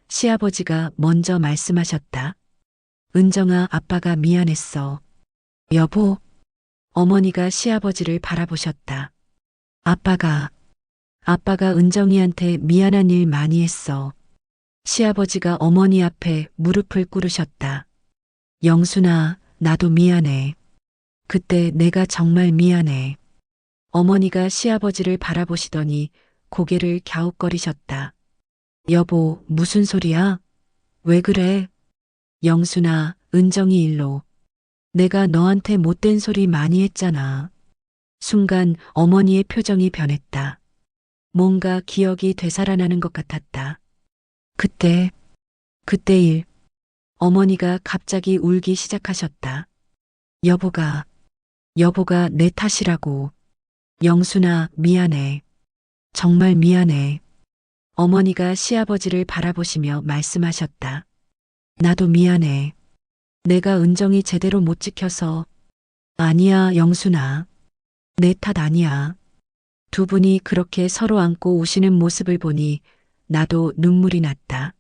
Speaker 1: 시아버지가 먼저 말씀하셨다. 은정아, 아빠가 미안했어. 여보, 어머니가 시아버지를 바라보셨다. 아빠가 은정이한테 미안한 일 많이 했어. 시아버지가 어머니 앞에 무릎을 꿇으셨다. 영순아, 나도 미안해. 그때 내가 정말 미안해. 어머니가 시아버지를 바라보시더니 고개를 갸웃거리셨다. 여보, 무슨 소리야? 왜 그래? 영순아, 은정이 일로. 내가 너한테 못된 소리 많이 했잖아. 순간 어머니의 표정이 변했다. 뭔가 기억이 되살아나는 것 같았다. 그때 일. 어머니가 갑자기 울기 시작하셨다. 여보가 내 탓이라고. 영순아, 미안해. 정말 미안해. 어머니가 시아버지를 바라보시며 말씀하셨다. 나도 미안해. 내가 은정이 제대로 못 지켜서. 아니야, 영순아. 내 탓 아니야. 두 분이 그렇게 서로 안고 우시는 모습을 보니 나도 눈물이 났다.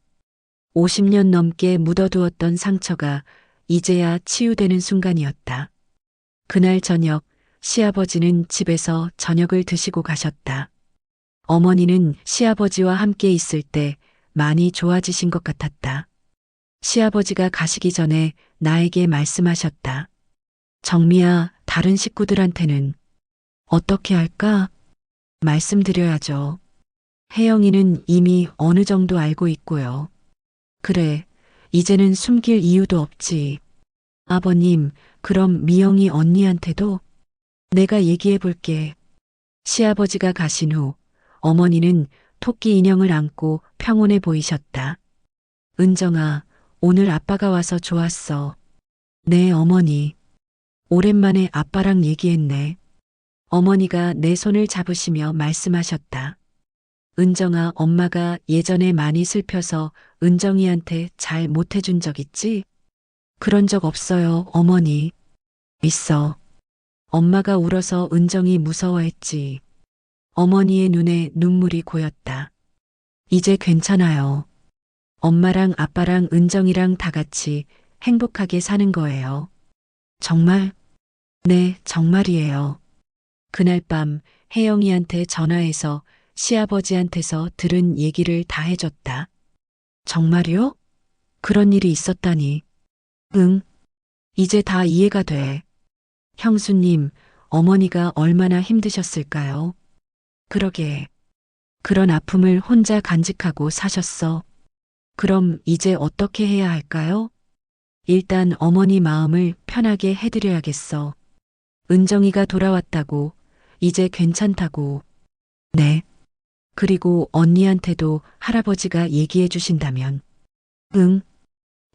Speaker 1: 50년 넘게 묻어두었던 상처가 이제야 치유되는 순간이었다. 그날 저녁 시아버지는 집에서 저녁을 드시고 가셨다. 어머니는 시아버지와 함께 있을 때 많이 좋아지신 것 같았다. 시아버지가 가시기 전에 나에게 말씀하셨다. 정미야, 다른 식구들한테는 어떻게 할까? 말씀드려야죠. 혜영이는 이미 어느 정도 알고 있고요. 그래, 이제는 숨길 이유도 없지. 아버님, 그럼 미영이 언니한테도 내가 얘기해 볼게. 시아버지가 가신 후 어머니는 토끼 인형을 안고 평온해 보이셨다. 은정아, 오늘 아빠가 와서 좋았어. 네, 어머니. 오랜만에 아빠랑 얘기했네. 어머니가 내 손을 잡으시며 말씀하셨다. 은정아, 엄마가 예전에 많이 슬퍼서 은정이한테 잘 못해준 적 있지? 그런 적 없어요, 어머니. 있어. 엄마가 울어서 은정이 무서워했지. 어머니의 눈에 눈물이 고였다. 이제 괜찮아요. 엄마랑 아빠랑 은정이랑 다 같이 행복하게 사는 거예요. 정말? 네, 정말이에요. 그날 밤 혜영이한테 전화해서 시아버지한테서 들은 얘기를 다 해줬다. 정말요? 그런 일이 있었다니. 응, 이제 다 이해가 돼. 형수님, 어머니가 얼마나 힘드셨을까요? 그러게. 그런 아픔을 혼자 간직하고 사셨어. 그럼 이제 어떻게 해야 할까요? 일단 어머니 마음을 편하게 해드려야겠어. 은정이가 돌아왔다고, 이제 괜찮다고. 네. 그리고 언니한테도 할아버지가 얘기해 주신다면. 응,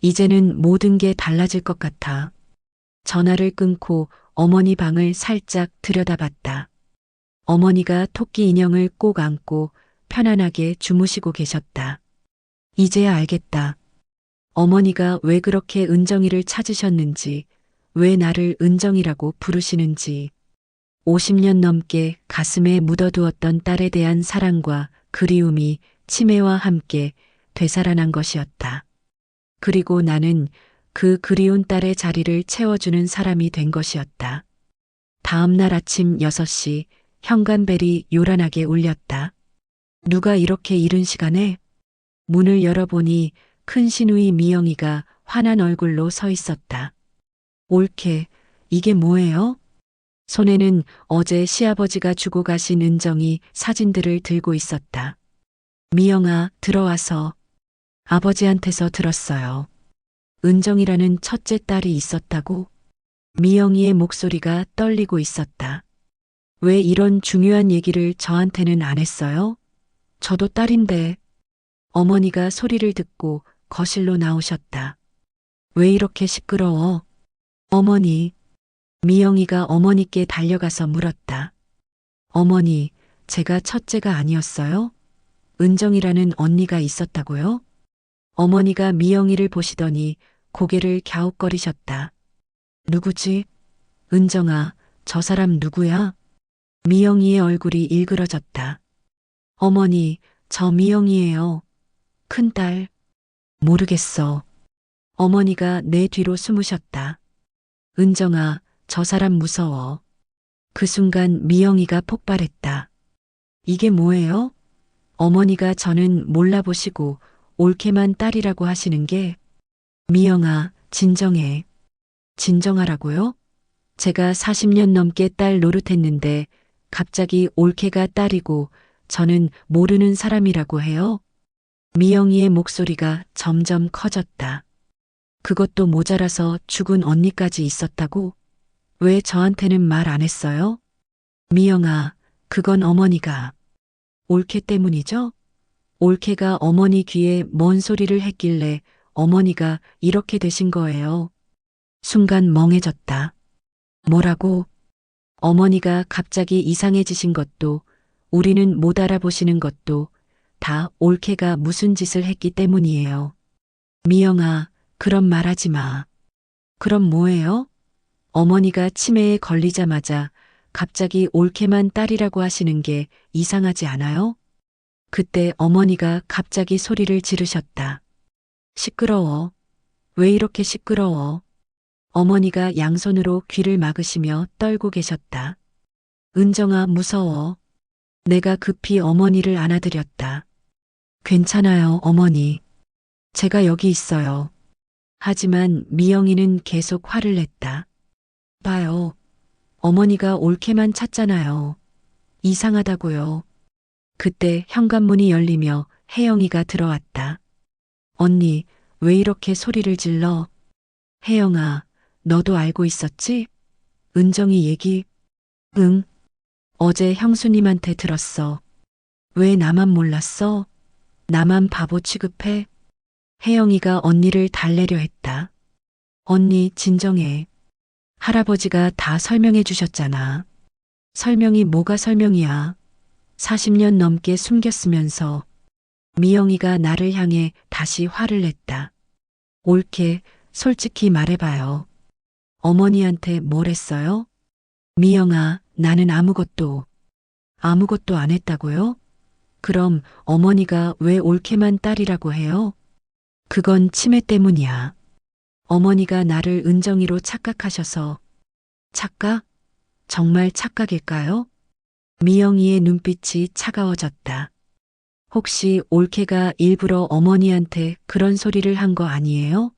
Speaker 1: 이제는 모든 게 달라질 것 같아. 전화를 끊고 어머니 방을 살짝 들여다봤다. 어머니가 토끼 인형을 꼭 안고 편안하게 주무시고 계셨다. 이제야 알겠다. 어머니가 왜 그렇게 은정이를 찾으셨는지, 왜 나를 은정이라고 부르시는지. 50년 넘게 가슴에 묻어두었던 딸에 대한 사랑과 그리움이 치매와 함께 되살아난 것이었다. 그리고 나는 그 그리운 딸의 자리를 채워주는 사람이 된 것이었다. 다음 날 아침 6시 현관벨이 요란하게 울렸다. 누가 이렇게 이른 시간에? 문을 열어보니 큰 시누이 미영이가 환한 얼굴로 서 있었다. 옳게, 이게 뭐예요? 손에는 어제 시아버지가 주고 가신 은정이 사진들을 들고 있었다. 미영아, 들어와서. 아버지한테서 들었어요. 은정이라는 첫째 딸이 있었다고? 미영이의 목소리가 떨리고 있었다. 왜 이런 중요한 얘기를 저한테는 안 했어요? 저도 딸인데. 어머니가 소리를 듣고 거실로 나오셨다. 왜 이렇게 시끄러워? 어머니. 미영이가 어머니께 달려가서 물었다. 어머니, 제가 첫째가 아니었어요? 은정이라는 언니가 있었다고요? 어머니가 미영이를 보시더니 고개를 갸웃거리셨다. 누구지? 은정아, 저 사람 누구야? 미영이의 얼굴이 일그러졌다. 어머니, 저 미영이에요. 큰딸. 모르겠어. 어머니가 내 뒤로 숨으셨다. 은정아, 저 사람 무서워. 그 순간 미영이가 폭발했다. 이게 뭐예요? 어머니가 저는 몰라보시고 옳게만 딸이라고 하시는 게. 미영아, 진정해. 진정하라고요? 제가 40년 넘게 딸 노릇했는데 갑자기 옳게가 딸이고 저는 모르는 사람이라고 해요? 미영이의 목소리가 점점 커졌다. 그것도 모자라서 죽은 언니까지 있었다고? 왜 저한테는 말 안 했어요? 미영아, 그건 어머니가. 옳케 때문이죠? 옳케가 어머니 귀에 뭔 소리를 했길래 어머니가 이렇게 되신 거예요. 순간 멍해졌다. 뭐라고? 어머니가 갑자기 이상해지신 것도 우리는 못 알아보시는 것도 다 옳케가 무슨 짓을 했기 때문이에요. 미영아, 그런 말 하지 마. 그럼 뭐예요? 어머니가 치매에 걸리자마자 갑자기 옳게만 딸이라고 하시는 게 이상하지 않아요? 그때 어머니가 갑자기 소리를 지르셨다. 시끄러워. 왜 이렇게 시끄러워? 어머니가 양손으로 귀를 막으시며 떨고 계셨다. 은정아, 무서워. 내가 급히 어머니를 안아드렸다. 괜찮아요, 어머니. 제가 여기 있어요. 하지만 미영이는 계속 화를 냈다. 봐요. 어머니가 옳게만 찾잖아요. 이상하다고요. 그때 현관문이 열리며 혜영이가 들어왔다. 언니, 왜 이렇게 소리를 질러? 혜영아, 너도 알고 있었지? 은정이 얘기? 응. 어제 형수님한테 들었어. 왜 나만 몰랐어? 나만 바보 취급해? 혜영이가 언니를 달래려 했다. 언니, 진정해. 할아버지가 다 설명해 주셨잖아. 설명이 뭐가 설명이야? 40년 넘게 숨겼으면서. 미영이가 나를 향해 다시 화를 냈다. 옳게, 솔직히 말해봐요. 어머니한테 뭘 했어요? 미영아, 나는 아무것도 안 했다고요? 그럼 어머니가 왜 옳게만 딸이라고 해요? 그건 치매 때문이야. 어머니가 나를 은정이로 착각하셔서 착각? 정말 착각일까요? 미영이의 눈빛이 차가워졌다. 혹시 올케가 일부러 어머니한테 그런 소리를 한 거 아니에요?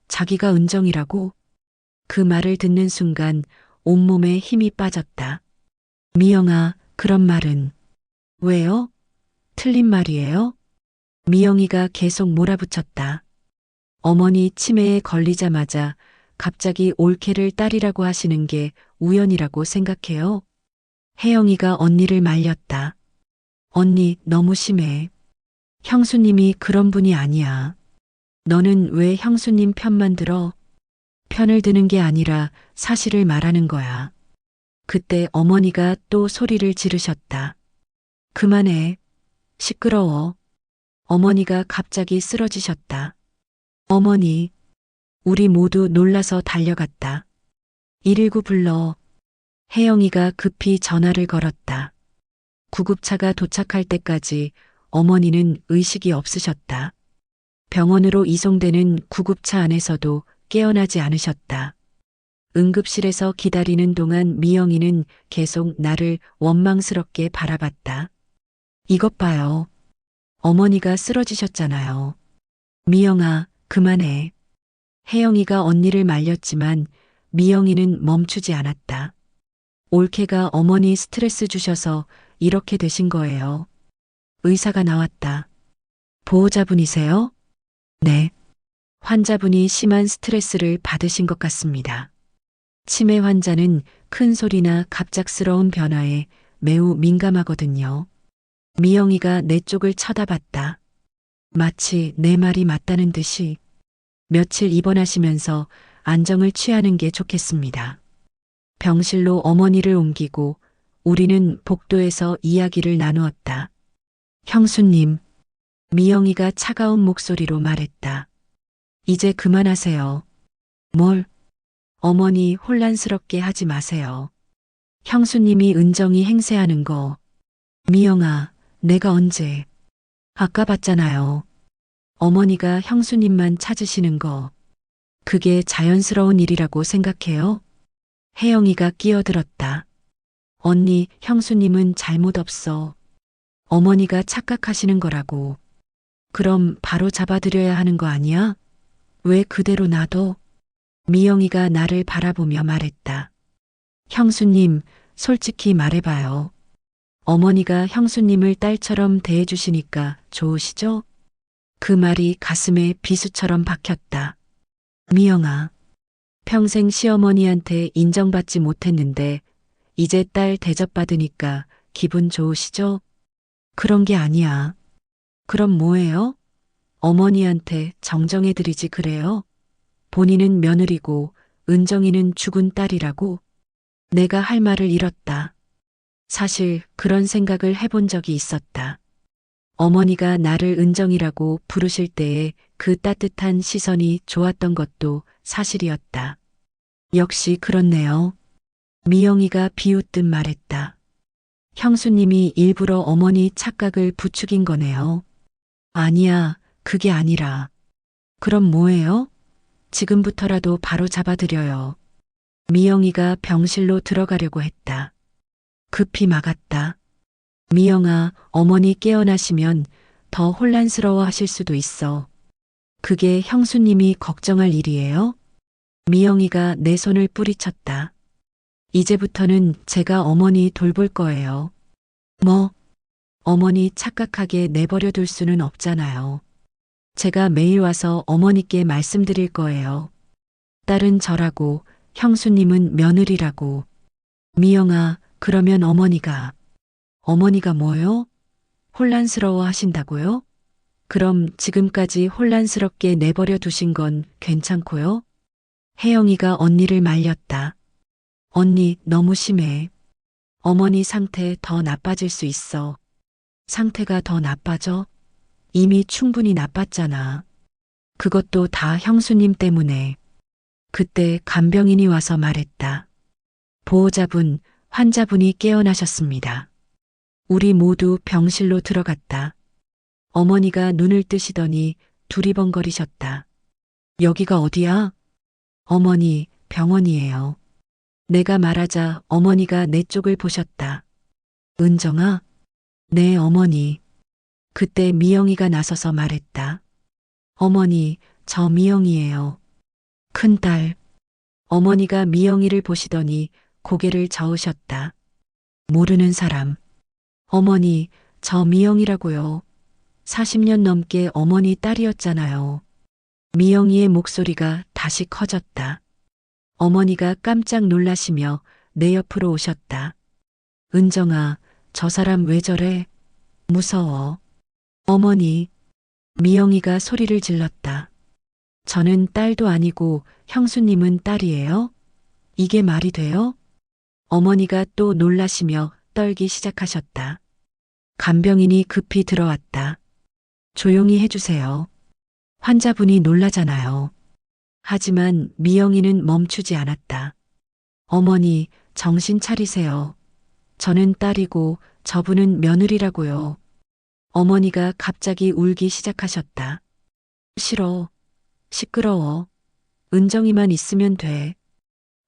Speaker 1: 자기가 은정이라고? 그 말을 듣는 순간 온몸에 힘이 빠졌다. 미영아, 그런 말은 왜요? 틀린 말이에요? 미영이가 계속 몰아붙였다. 어머니 치매에 걸리자마자 갑자기 올케를 딸이라고 하시는 게 우연이라고 생각해요? 혜영이가 언니를 말렸다. 언니, 너무 심해. 형수님이 그런 분이 아니야. 너는 왜 형수님 편만 들어? 편을 드는 게 아니라 사실을 말하는 거야. 그때 어머니가 또 소리를 지르셨다. 그만해. 시끄러워. 어머니가 갑자기 쓰러지셨다. 어머니, 우리 모두 놀라서 달려갔다. 119 불러. 혜영이가 급히 전화를 걸었다. 구급차가 도착할 때까지 어머니는 의식이 없으셨다. 병원으로 이송되는 구급차 안에서도 깨어나지 않으셨다. 응급실에서 기다리는 동안 미영이는 계속 나를 원망스럽게 바라봤다. 이것 봐요. 어머니가 쓰러지셨잖아요. 미영아, 그만해. 혜영이가 언니를 말렸지만 미영이는 멈추지 않았다. 올케가 어머니 스트레스 주셔서 이렇게 되신 거예요. 의사가 나왔다. 보호자분이세요? 네. 환자분이 심한 스트레스를 받으신 것 같습니다. 치매 환자는 큰 소리나 갑작스러운 변화에 매우 민감하거든요. 미영이가 내 쪽을 쳐다봤다. 마치 내 말이 맞다는 듯이 며칠 입원하시면서 안정을 취하는 게 좋겠습니다. 병실로 어머니를 옮기고 우리는 복도에서 이야기를 나누었다. 형수님, 미영이가 차가운 목소리로 말했다. 이제 그만하세요. 뭘? 어머니 혼란스럽게 하지 마세요. 형수님이 은정이 행세하는 거. 미영아, 내가 언제? 아까 봤잖아요. 어머니가 형수님만 찾으시는 거. 그게 자연스러운 일이라고 생각해요? 혜영이가 끼어들었다. 언니, 형수님은 잘못 없어. 어머니가 착각하시는 거라고. 그럼 바로 잡아드려야 하는 거 아니야? 왜 그대로 놔둬? 미영이가 나를 바라보며 말했다. 형수님, 솔직히 말해봐요. 어머니가 형수님을 딸처럼 대해주시니까 좋으시죠? 그 말이 가슴에 비수처럼 박혔다. 미영아, 평생 시어머니한테 인정받지 못했는데 이제 딸 대접받으니까 기분 좋으시죠? 그런 게 아니야. 그럼 뭐예요? 어머니한테 정정해드리지 그래요? 본인은 며느리고 은정이는 죽은 딸이라고? 내가 할 말을 잃었다. 사실 그런 생각을 해본 적이 있었다. 어머니가 나를 은정이라고 부르실 때의 그 따뜻한 시선이 좋았던 것도 사실이었다. 역시 그렇네요. 미영이가 비웃듯 말했다. 형수님이 일부러 어머니 착각을 부추긴 거네요. 아니야, 그게 아니라. 그럼 뭐예요? 지금부터라도 바로 잡아드려요. 미영이가 병실로 들어가려고 했다. 급히 막았다. 미영아, 어머니 깨어나시면 더 혼란스러워 하실 수도 있어. 그게 형수님이 걱정할 일이에요? 미영이가 내 손을 뿌리쳤다. 이제부터는 제가 어머니 돌볼 거예요. 뭐? 어머니 착각하게 내버려 둘 수는 없잖아요. 제가 매일 와서 어머니께 말씀드릴 거예요. 딸은 저라고, 형수님은 며느리라고. 미영아, 그러면 어머니가 뭐요? 혼란스러워 하신다고요? 그럼 지금까지 혼란스럽게 내버려 두신 건 괜찮고요? 혜영이가 언니를 말렸다. 언니, 너무 심해. 어머니 상태 더 나빠질 수 있어. 상태가 더 나빠져? 이미 충분히 나빴잖아. 그것도 다 형수님 때문에. 그때 간병인이 와서 말했다. 보호자분, 환자분이 깨어나셨습니다. 우리 모두 병실로 들어갔다. 어머니가 눈을 뜨시더니 두리번거리셨다. 여기가 어디야? 어머니, 병원이에요. 내가 말하자 어머니가 내 쪽을 보셨다. 은정아, 네 어머니. 그때 미영이가 나서서 말했다. 어머니, 저 미영이에요. 큰딸. 어머니가 미영이를 보시더니 고개를 저으셨다. 모르는 사람. 어머니, 저 미영이라고요. 40년 넘게 어머니 딸이었잖아요. 미영이의 목소리가 다시 커졌다. 어머니가 깜짝 놀라시며 내 옆으로 오셨다. 은정아, 저 사람 왜 저래? 무서워. 어머니, 미영이가 소리를 질렀다. 저는 딸도 아니고 형수님은 딸이에요? 이게 말이 돼요? 어머니가 또 놀라시며 떨기 시작하셨다. 간병인이 급히 들어왔다. 조용히 해주세요. 환자분이 놀라잖아요. 하지만 미영이는 멈추지 않았다. 어머니, 정신 차리세요. 저는 딸이고 저분은 며느리라고요. 어머니가 갑자기 울기 시작하셨다. 싫어. 시끄러워. 은정이만 있으면 돼.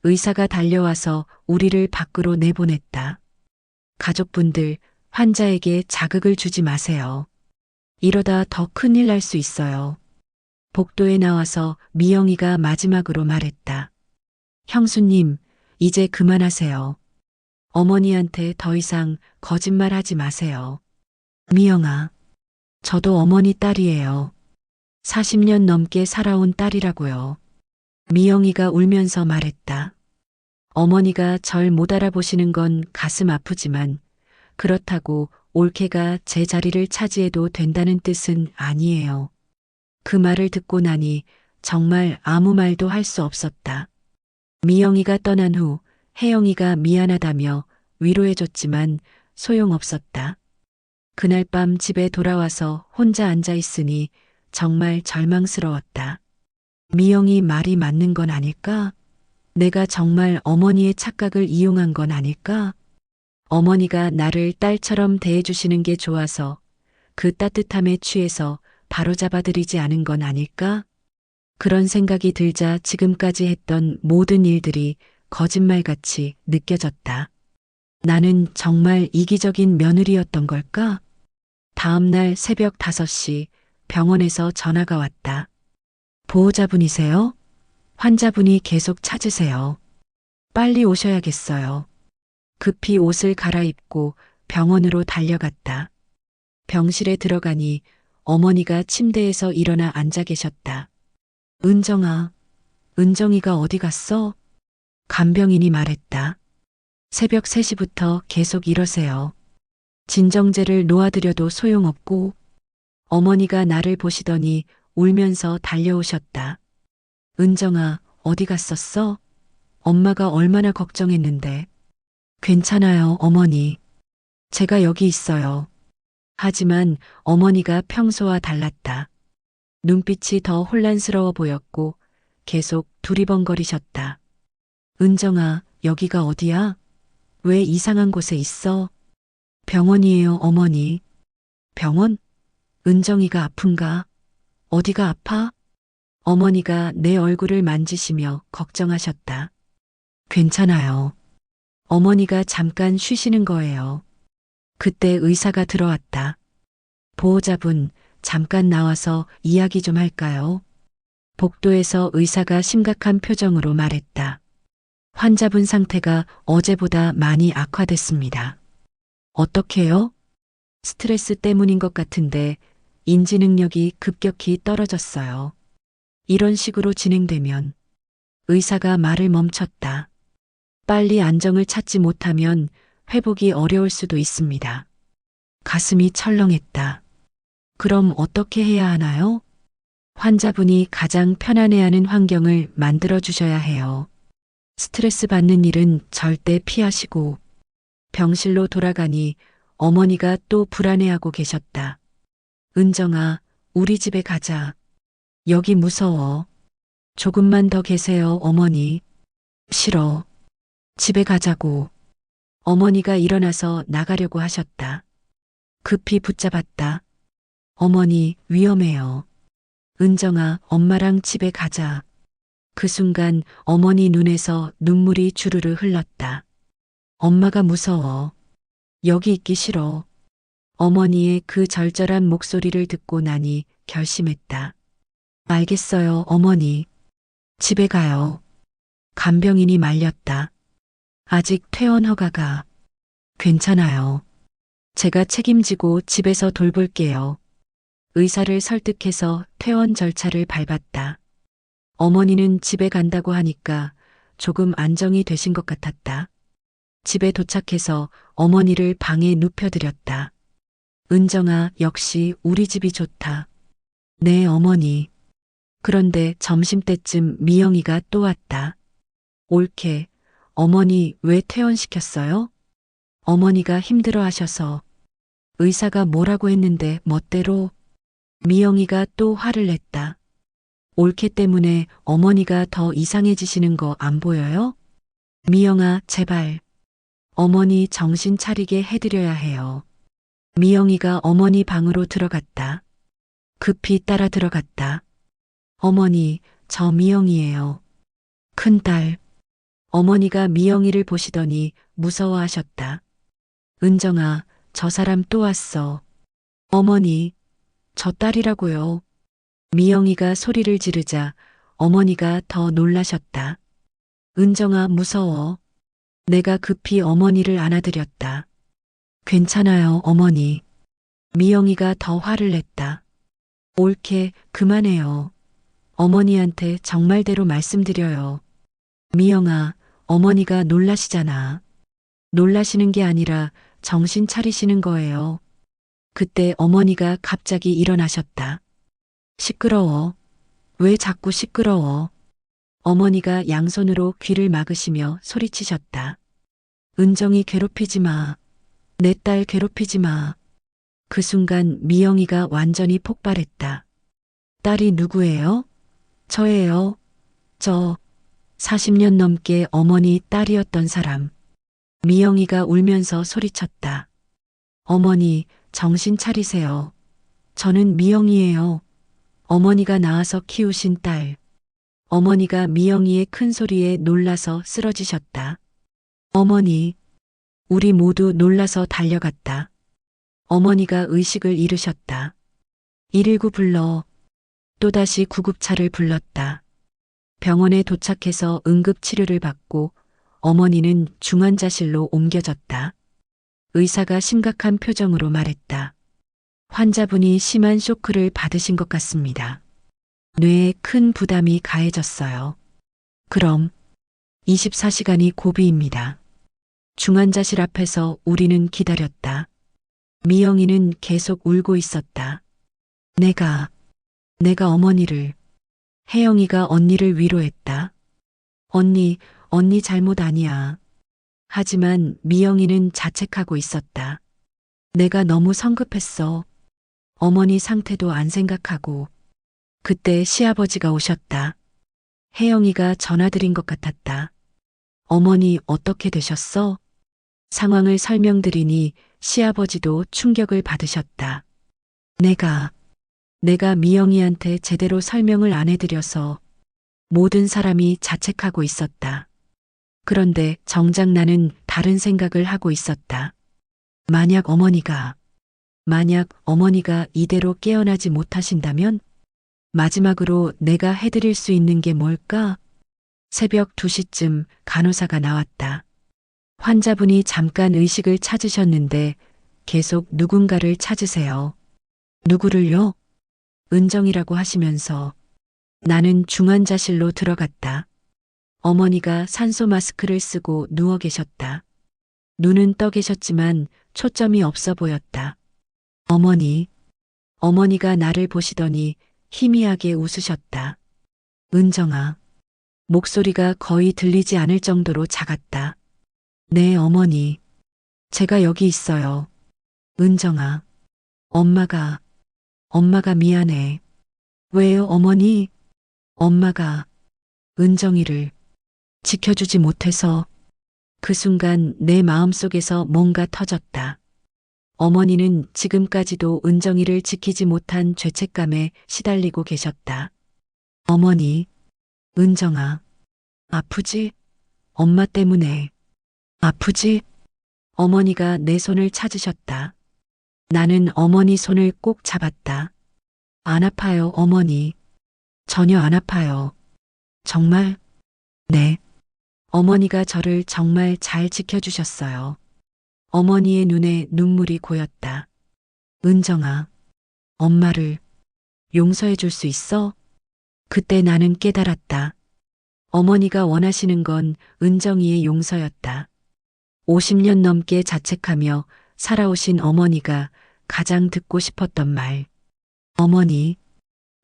Speaker 1: 의사가 달려와서 우리를 밖으로 내보냈다. 가족분들, 환자에게 자극을 주지 마세요. 이러다 더 큰일 날 수 있어요. 복도에 나와서 미영이가 마지막으로 말했다. 형수님, 이제 그만하세요. 어머니한테 더 이상 거짓말하지 마세요. 미영아, 저도 어머니 딸이에요. 40년 넘게 살아온 딸이라고요. 미영이가 울면서 말했다. 어머니가 절 못 알아보시는 건 가슴 아프지만 그렇다고 올케가 제 자리를 차지해도 된다는 뜻은 아니에요. 그 말을 듣고 나니 정말 아무 말도 할 수 없었다. 미영이가 떠난 후 혜영이가 미안하다며 위로해줬지만 소용없었다. 그날 밤 집에 돌아와서 혼자 앉아 있으니 정말 절망스러웠다. 미영이 말이 맞는 건 아닐까? 내가 정말 어머니의 착각을 이용한 건 아닐까? 어머니가 나를 딸처럼 대해주시는 게 좋아서 그 따뜻함에 취해서 바로잡아드리지 않은 건 아닐까? 그런 생각이 들자 지금까지 했던 모든 일들이 거짓말같이 느껴졌다. 나는 정말 이기적인 며느리였던 걸까? 다음 날 새벽 5시 병원에서 전화가 왔다. 보호자분이세요? 환자분이 계속 찾으세요. 빨리 오셔야겠어요. 급히 옷을 갈아입고 병원으로 달려갔다. 병실에 들어가니 어머니가 침대에서 일어나 앉아 계셨다. 은정아, 은정이가 어디 갔어? 간병인이 말했다. 새벽 3시부터 계속 이러세요. 진정제를 놓아드려도 소용없고. 어머니가 나를 보시더니 울면서 달려오셨다. 은정아, 어디 갔었어? 엄마가 얼마나 걱정했는데. 괜찮아요, 어머니. 제가 여기 있어요. 하지만 어머니가 평소와 달랐다. 눈빛이 더 혼란스러워 보였고 계속 두리번거리셨다. 은정아, 여기가 어디야? 왜 이상한 곳에 있어? 병원이에요, 어머니. 병원? 은정이가 아픈가? 어디가 아파? 어머니가 내 얼굴을 만지시며 걱정하셨다. 괜찮아요. 어머니가 잠깐 쉬시는 거예요. 그때 의사가 들어왔다. 보호자분, 잠깐 나와서 이야기 좀 할까요? 복도에서 의사가 심각한 표정으로 말했다. 환자분 상태가 어제보다 많이 악화됐습니다. 어떻게요? 스트레스 때문인 것 같은데 인지 능력이 급격히 떨어졌어요. 이런 식으로 진행되면 의사가 말을 멈췄다. 빨리 안정을 찾지 못하면 회복이 어려울 수도 있습니다. 가슴이 철렁했다. 그럼 어떻게 해야 하나요? 환자분이 가장 편안해하는 환경을 만들어 주셔야 해요. 스트레스 받는 일은 절대 피하시고. 병실로 돌아가니 어머니가 또 불안해하고 계셨다. 은정아, 우리 집에 가자. 여기 무서워. 조금만 더 계세요, 어머니. 싫어. 집에 가자고. 어머니가 일어나서 나가려고 하셨다. 급히 붙잡았다. 어머니, 위험해요. 은정아, 엄마랑 집에 가자. 그 순간 어머니 눈에서 눈물이 주르르 흘렀다. 엄마가 무서워. 여기 있기 싫어. 어머니의 그 절절한 목소리를 듣고 나니 결심했다. 알겠어요, 어머니. 집에 가요. 간병인이 말렸다. 아직 퇴원 허가가. 괜찮아요. 제가 책임지고 집에서 돌볼게요. 의사를 설득해서 퇴원 절차를 밟았다. 어머니는 집에 간다고 하니까 조금 안정이 되신 것 같았다. 집에 도착해서 어머니를 방에 눕혀드렸다. 은정아, 역시 우리 집이 좋다. 네, 어머니. 그런데 점심때쯤 미영이가 또 왔다. 옳게, 어머니 왜 퇴원시켰어요? 어머니가 힘들어 하셔서. 의사가 뭐라고 했는데 멋대로. 미영이가 또 화를 냈다. 옳게 때문에 어머니가 더 이상해지시는 거 안 보여요? 미영아, 제발. 어머니 정신 차리게 해드려야 해요. 미영이가 어머니 방으로 들어갔다. 급히 따라 들어갔다. 어머니, 저 미영이에요. 큰딸. 어머니가 미영이를 보시더니 무서워하셨다. 은정아, 저 사람 또 왔어. 어머니, 저 딸이라고요. 미영이가 소리를 지르자 어머니가 더 놀라셨다. 은정아, 무서워. 내가 급히 어머니를 안아드렸다. 괜찮아요, 어머니. 미영이가 더 화를 냈다. 옳게, 그만해요. 어머니한테 정말대로 말씀드려요. 미영아, 어머니가 놀라시잖아. 놀라시는 게 아니라 정신 차리시는 거예요. 그때 어머니가 갑자기 일어나셨다. 시끄러워. 왜 자꾸 시끄러워? 어머니가 양손으로 귀를 막으시며 소리치셨다. 은정이 괴롭히지 마. 내 딸 괴롭히지 마. 그 순간 미영이가 완전히 폭발했다. 딸이 누구예요? 저예요. 저 40년 넘게 어머니 딸이었던 사람. 미영이가 울면서 소리쳤다. 어머니, 정신 차리세요. 저는 미영이에요. 어머니가 낳아서 키우신 딸. 어머니가 미영이의 큰 소리에 놀라서 쓰러지셨다. 어머니, 우리 모두 놀라서 달려갔다. 어머니가 의식을 잃으셨다. 119 불러. 또다시 구급차를 불렀다. 병원에 도착해서 응급치료를 받고 어머니는 중환자실로 옮겨졌다. 의사가 심각한 표정으로 말했다. 환자분이 심한 쇼크를 받으신 것 같습니다. 뇌에 큰 부담이 가해졌어요. 그럼 24시간이 고비입니다. 중환자실 앞에서 우리는 기다렸다. 미영이는 계속 울고 있었다. 내가 어머니를. 혜영이가 언니를 위로했다. 언니 잘못 아니야. 하지만 미영이는 자책하고 있었다. 내가 너무 성급했어. 어머니 상태도 안 생각하고. 그때 시아버지가 오셨다. 혜영이가 전화드린 것 같았다. 어머니 어떻게 되셨어? 상황을 설명드리니 시아버지도 충격을 받으셨다. 내가 미영이한테 제대로 설명을 안 해드려서 모든 사람이 자책하고 있었다. 그런데 정작 나는 다른 생각을 하고 있었다. 만약 어머니가 이대로 깨어나지 못하신다면 마지막으로 내가 해드릴 수 있는 게 뭘까? 새벽 2시쯤 간호사가 나왔다. 환자분이 잠깐 의식을 찾으셨는데 계속 누군가를 찾으세요. 누구를요? 은정이라고 하시면서 나는 중환자실로 들어갔다. 어머니가 산소 마스크를 쓰고 누워 계셨다. 눈은 떠 계셨지만 초점이 없어 보였다. 어머니가 나를 보시더니 희미하게 웃으셨다. 은정아. 목소리가 거의 들리지 않을 정도로 작았다. 네, 어머니. 제가 여기 있어요. 은정아. 엄마가 미안해. 왜요, 어머니? 엄마가 은정이를 지켜주지 못해서. 그 순간 내 마음속에서 뭔가 터졌다. 어머니는 지금까지도 은정이를 지키지 못한 죄책감에 시달리고 계셨다. 어머니, 은정아, 아프지? 엄마 때문에. 아프지? 어머니가 내 손을 찾으셨다. 나는 어머니 손을 꼭 잡았다. 안 아파요, 어머니. 전혀 안 아파요. 정말? 네. 어머니가 저를 정말 잘 지켜주셨어요. 어머니의 눈에 눈물이 고였다. 은정아, 엄마를 용서해 줄 수 있어? 그때 나는 깨달았다. 어머니가 원하시는 건 은정이의 용서였다. 50년 넘게 자책하며 살아오신 어머니가 가장 듣고 싶었던 말. 어머니,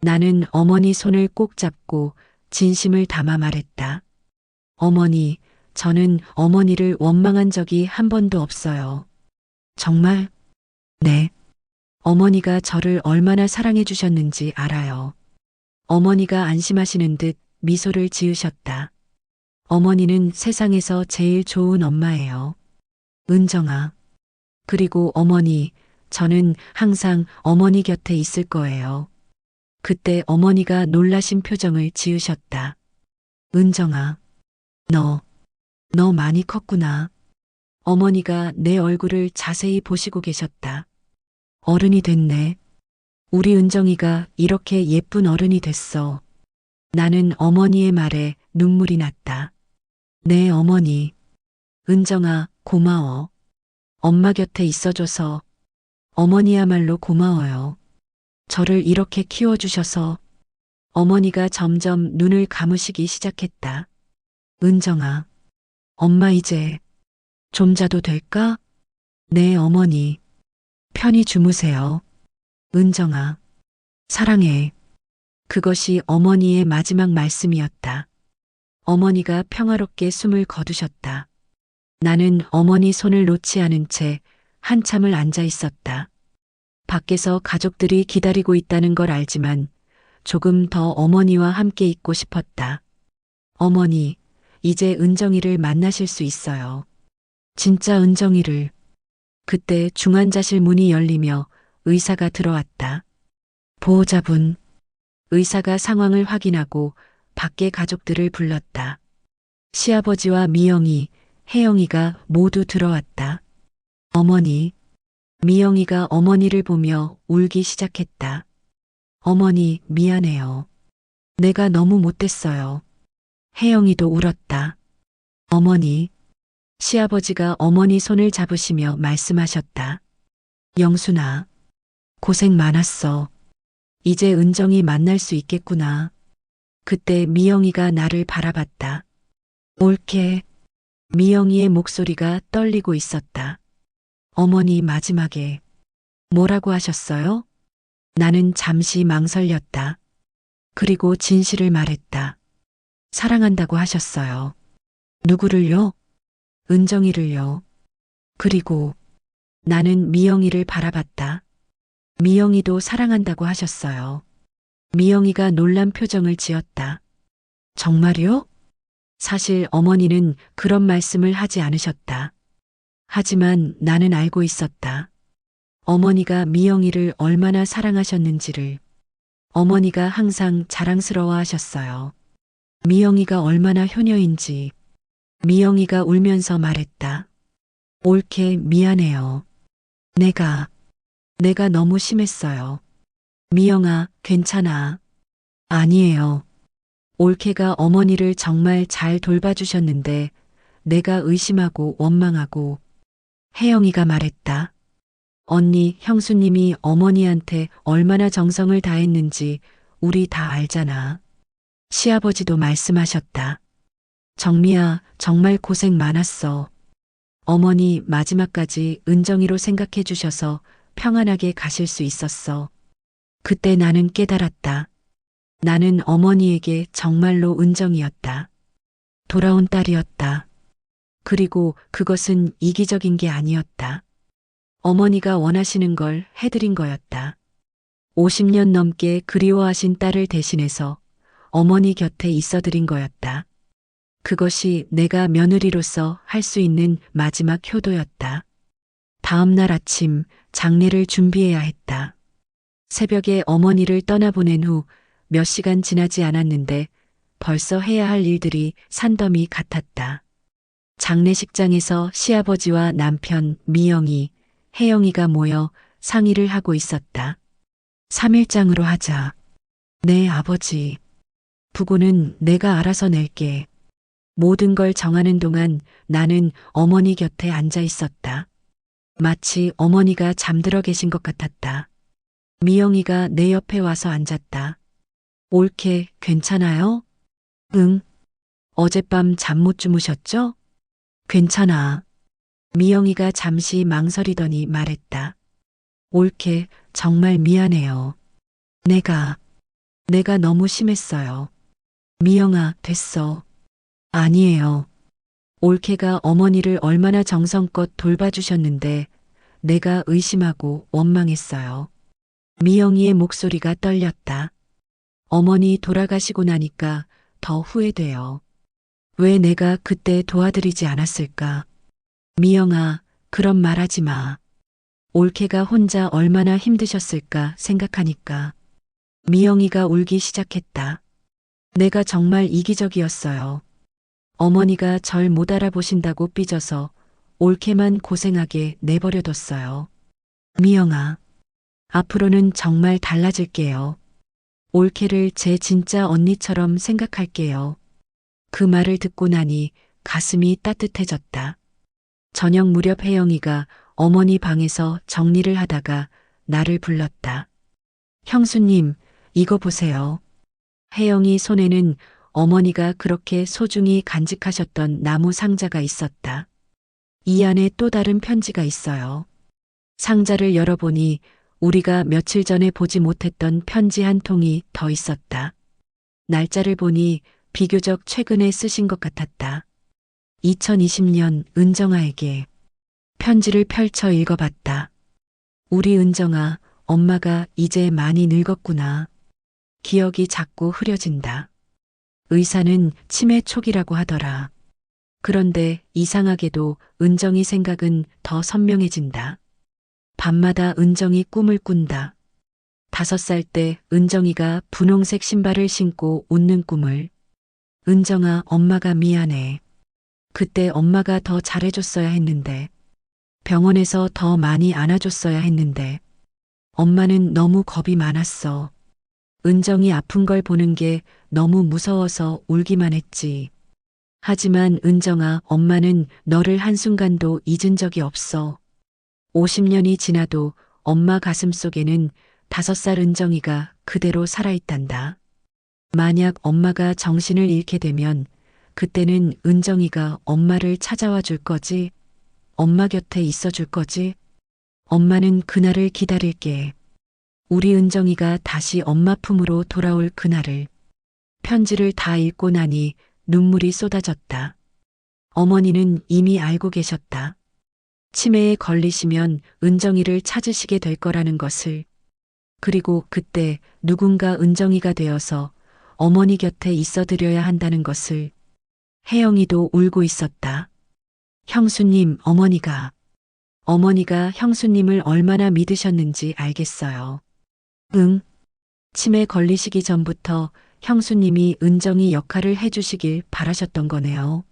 Speaker 1: 나는 어머니 손을 꼭 잡고 진심을 담아 말했다. 어머니, 저는 어머니를 원망한 적이 한 번도 없어요. 정말? 네. 어머니가 저를 얼마나 사랑해 주셨는지 알아요. 어머니가 안심하시는 듯 미소를 지으셨다. 어머니는 세상에서 제일 좋은 엄마예요. 은정아. 그리고 어머니, 저는 항상 어머니 곁에 있을 거예요. 그때 어머니가 놀라신 표정을 지으셨다. 은정아, 너 많이 컸구나. 어머니가 내 얼굴을 자세히 보시고 계셨다. 어른이 됐네. 우리 은정이가 이렇게 예쁜 어른이 됐어. 나는 어머니의 말에 눈물이 났다. 네, 어머니. 은정아, 고마워. 엄마 곁에 있어줘서. 어머니야말로 고마워요. 저를 이렇게 키워주셔서. 어머니가 점점 눈을 감으시기 시작했다. 은정아, 엄마 이제 좀 자도 될까? 네, 어머니. 편히 주무세요. 은정아, 사랑해. 그것이 어머니의 마지막 말씀이었다. 어머니가 평화롭게 숨을 거두셨다. 나는 어머니 손을 놓지 않은 채 한참을 앉아 있었다. 밖에서 가족들이 기다리고 있다는 걸 알지만 조금 더 어머니와 함께 있고 싶었다. 어머니, 이제 은정이를 만나실 수 있어요. 진짜 은정이를. 그때 중환자실 문이 열리며 의사가 들어왔다. 보호자분. 의사가 상황을 확인하고 밖에 가족들을 불렀다. 시아버지와 미영이, 혜영이가 모두 들어왔다. 어머니. 미영이가 어머니를 보며 울기 시작했다. 어머니, 미안해요. 내가 너무 못됐어요. 혜영이도 울었다. 어머니. 시아버지가 어머니 손을 잡으시며 말씀하셨다. 영순아, 고생 많았어. 이제 은정이 만날 수 있겠구나. 그때 미영이가 나를 바라봤다. 옳게. 미영이의 목소리가 떨리고 있었다. 어머니 마지막에 뭐라고 하셨어요? 나는 잠시 망설였다. 그리고 진실을 말했다. 사랑한다고 하셨어요. 누구를요? 은정이를요. 그리고 나는 미영이를 바라봤다. 미영이도 사랑한다고 하셨어요. 미영이가 놀란 표정을 지었다. 정말요? 사실 어머니는 그런 말씀을 하지 않으셨다. 하지만 나는 알고 있었다. 어머니가 미영이를 얼마나 사랑하셨는지를. 어머니가 항상 자랑스러워 하셨어요. 미영이가 얼마나 효녀인지. 미영이가 울면서 말했다. 옳게 미안해요. 내가 너무 심했어요. 미영아, 괜찮아. 아니에요. 올케가 어머니를 정말 잘 돌봐주셨는데 내가 의심하고 원망하고. 혜영이가 말했다. 언니, 형수님이 어머니한테 얼마나 정성을 다했는지 우리 다 알잖아. 시아버지도 말씀하셨다. 정미야, 정말 고생 많았어. 어머니 마지막까지 은정이로 생각해 주셔서 평안하게 가실 수 있었어. 그때 나는 깨달았다. 나는 어머니에게 정말로 은정이었다. 돌아온 딸이었다. 그리고 그것은 이기적인 게 아니었다. 어머니가 원하시는 걸 해드린 거였다. 50년 넘게 그리워하신 딸을 대신해서 어머니 곁에 있어드린 거였다. 그것이 내가 며느리로서 할 수 있는 마지막 효도였다. 다음 날 아침 장례를 준비해야 했다. 새벽에 어머니를 떠나보낸 후 몇 시간 지나지 않았는데 벌써 해야 할 일들이 산더미 같았다. 장례식장에서 시아버지와 남편 미영이, 혜영이가 모여 상의를 하고 있었다. 3일장으로 하자. 네, 아버지. 부고는 내가 알아서 낼게. 모든 걸 정하는 동안 나는 어머니 곁에 앉아 있었다. 마치 어머니가 잠들어 계신 것 같았다. 미영이가 내 옆에 와서 앉았다. 옳게 괜찮아요? 응. 어젯밤 잠 못 주무셨죠? 괜찮아. 미영이가 잠시 망설이더니 말했다. 옳게 정말 미안해요. 내가 너무 심했어요. 미영아, 됐어. 아니에요. 올케가 어머니를 얼마나 정성껏 돌봐주셨는데 내가 의심하고 원망했어요. 미영이의 목소리가 떨렸다. 어머니 돌아가시고 나니까 더 후회돼요. 왜 내가 그때 도와드리지 않았을까? 미영아, 그런 말 하지 마. 올케가 혼자 얼마나 힘드셨을까 생각하니까. 미영이가 울기 시작했다. 내가 정말 이기적이었어요. 어머니가 절 못 알아보신다고 삐져서 올케만 고생하게 내버려뒀어요. 미영아, 앞으로는 정말 달라질게요. 올케를 제 진짜 언니처럼 생각할게요. 그 말을 듣고 나니 가슴이 따뜻해졌다. 저녁 무렵 혜영이가 어머니 방에서 정리를 하다가 나를 불렀다. 형수님, 이거 보세요. 혜영이 손에는 어머니가 그렇게 소중히 간직하셨던 나무 상자가 있었다. 이 안에 또 다른 편지가 있어요. 상자를 열어보니 우리가 며칠 전에 보지 못했던 편지 한 통이 더 있었다. 날짜를 보니 비교적 최근에 쓰신 것 같았다. 2020년 은정아에게. 편지를 펼쳐 읽어봤다. 우리 은정아, 엄마가 이제 많이 늙었구나. 기억이 자꾸 흐려진다. 의사는 치매 초기라고 하더라. 그런데 이상하게도 은정이 생각은 더 선명해진다. 밤마다 은정이 꿈을 꾼다. 5살 때 은정이가 분홍색 신발을 신고 웃는 꿈을. 은정아, 엄마가 미안해. 그때 엄마가 더 잘해줬어야 했는데. 병원에서 더 많이 안아줬어야 했는데. 엄마는 너무 겁이 많았어. 은정이 아픈 걸 보는 게 너무 무서워서 울기만 했지. 하지만 은정아, 엄마는 너를 한순간도 잊은 적이 없어. 50년이 지나도 엄마 가슴속에는 5살 은정이가 그대로 살아있단다. 만약 엄마가 정신을 잃게 되면 그때는 은정이가 엄마를 찾아와 줄 거지? 엄마 곁에 있어 줄 거지? 엄마는 그날을 기다릴게. 우리 은정이가 다시 엄마 품으로 돌아올 그날을. 편지를 다 읽고 나니 눈물이 쏟아졌다. 어머니는 이미 알고 계셨다. 치매에 걸리시면 은정이를 찾으시게 될 거라는 것을. 그리고 그때 누군가 은정이가 되어서 어머니 곁에 있어 드려야 한다는 것을. 혜영이도 울고 있었다. 형수님, 어머니가 형수님을 얼마나 믿으셨는지 알겠어요. 응. 치매 걸리시기 전부터 형수님이 은정이 역할을 해주시길 바라셨던 거네요.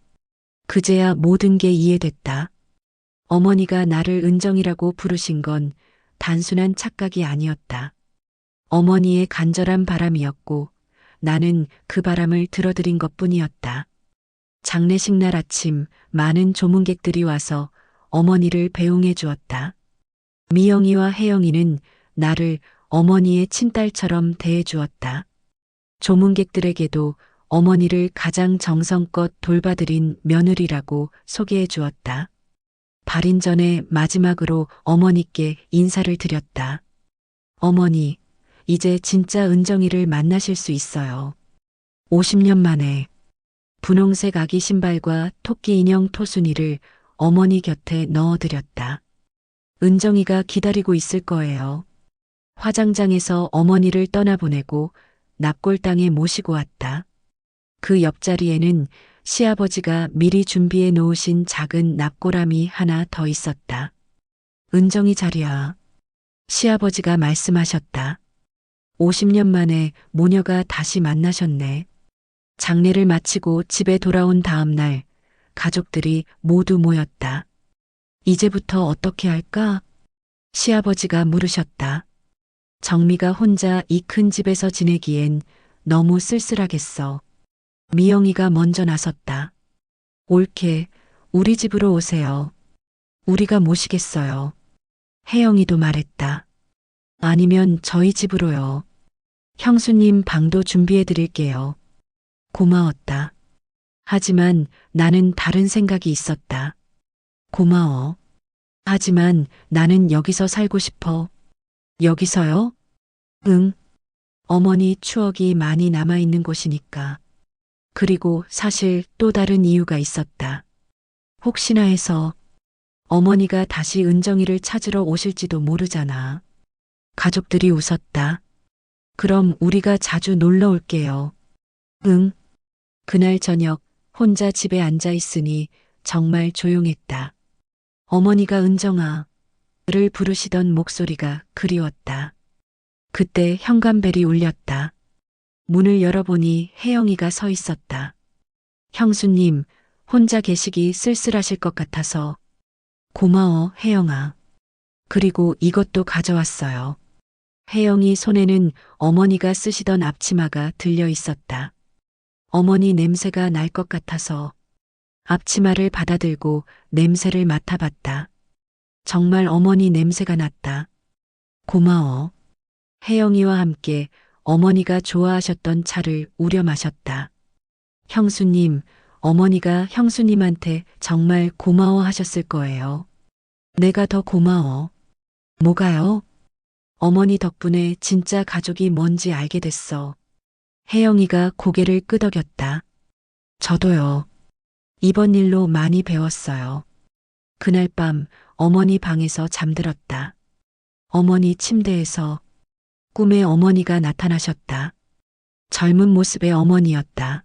Speaker 1: 그제야 모든 게 이해됐다. 어머니가 나를 은정이라고 부르신 건 단순한 착각이 아니었다. 어머니의 간절한 바람이었고 나는 그 바람을 들어드린 것뿐이었다. 장례식 날 아침 많은 조문객들이 와서 어머니를 배웅해 주었다. 미영이와 혜영이는 나를 어머니의 친딸처럼 대해 주었다. 조문객들에게도 어머니를 가장 정성껏 돌봐드린 며느리라고 소개해 주었다. 발인 전에 마지막으로 어머니께 인사를 드렸다. 어머니, 이제 진짜 은정이를 만나실 수 있어요. 50년 만에. 분홍색 아기 신발과 토끼 인형 토순이를 어머니 곁에 넣어드렸다. 은정이가 기다리고 있을 거예요. 화장장에서 어머니를 떠나보내고 납골당에 모시고 왔다. 그 옆자리에는 시아버지가 미리 준비해 놓으신 작은 납골함이 하나 더 있었다. 은정이 자리야. 시아버지가 말씀하셨다. 50년 만에 모녀가 다시 만나셨네. 장례를 마치고 집에 돌아온 다음 날 가족들이 모두 모였다. 이제부터 어떻게 할까? 시아버지가 물으셨다. 정미가 혼자 이 큰 집에서 지내기엔 너무 쓸쓸하겠어. 미영이가 먼저 나섰다. 옳게 우리 집으로 오세요. 우리가 모시겠어요. 혜영이도 말했다. 아니면 저희 집으로요. 형수님 방도 준비해 드릴게요. 고마웠다. 하지만 나는 다른 생각이 있었다. 고마워. 하지만 나는 여기서 살고 싶어. 여기서요? 응. 어머니 추억이 많이 남아있는 곳이니까. 그리고 사실 또 다른 이유가 있었다. 혹시나 해서 어머니가 다시 은정이를 찾으러 오실지도 모르잖아. 가족들이 웃었다. 그럼 우리가 자주 놀러 올게요. 응. 그날 저녁 혼자 집에 앉아 있으니 정말 조용했다. 어머니가 은정아를 부르시던 목소리가 그리웠다. 그때 현관벨이 울렸다. 문을 열어보니 혜영이가 서 있었다. 형수님, 혼자 계시기 쓸쓸하실 것 같아서. 고마워, 혜영아. 그리고 이것도 가져왔어요. 혜영이 손에는 어머니가 쓰시던 앞치마가 들려 있었다. 어머니 냄새가 날 것 같아서 앞치마를 받아들고 냄새를 맡아봤다. 정말 어머니 냄새가 났다. 고마워. 혜영이와 함께 어머니가 좋아하셨던 차를 우려 마셨다. 형수님, 어머니가 형수님한테 정말 고마워하셨을 거예요. 내가 더 고마워. 뭐가요? 어머니 덕분에 진짜 가족이 뭔지 알게 됐어. 혜영이가 고개를 끄덕였다. 저도요. 이번 일로 많이 배웠어요. 그날 밤 어머니 방에서 잠들었다. 어머니 침대에서 꿈에 어머니가 나타나셨다. 젊은 모습의 어머니였다.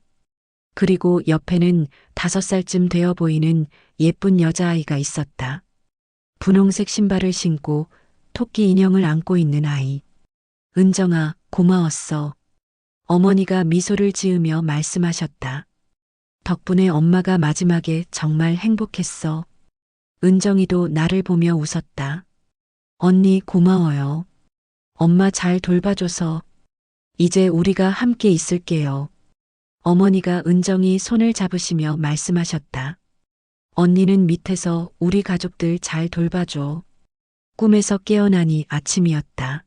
Speaker 1: 그리고 옆에는 5살쯤 되어 보이는 예쁜 여자아이가 있었다. 분홍색 신발을 신고 토끼 인형을 안고 있는 아이. 은정아, 고마웠어. 어머니가 미소를 지으며 말씀하셨다. 덕분에 엄마가 마지막에 정말 행복했어. 은정이도 나를 보며 웃었다. 언니 고마워요. 엄마 잘 돌봐줘서. 이제 우리가 함께 있을게요. 어머니가 은정이 손을 잡으시며 말씀하셨다. 언니는 밑에서 우리 가족들 잘 돌봐줘. 꿈에서 깨어나니 아침이었다.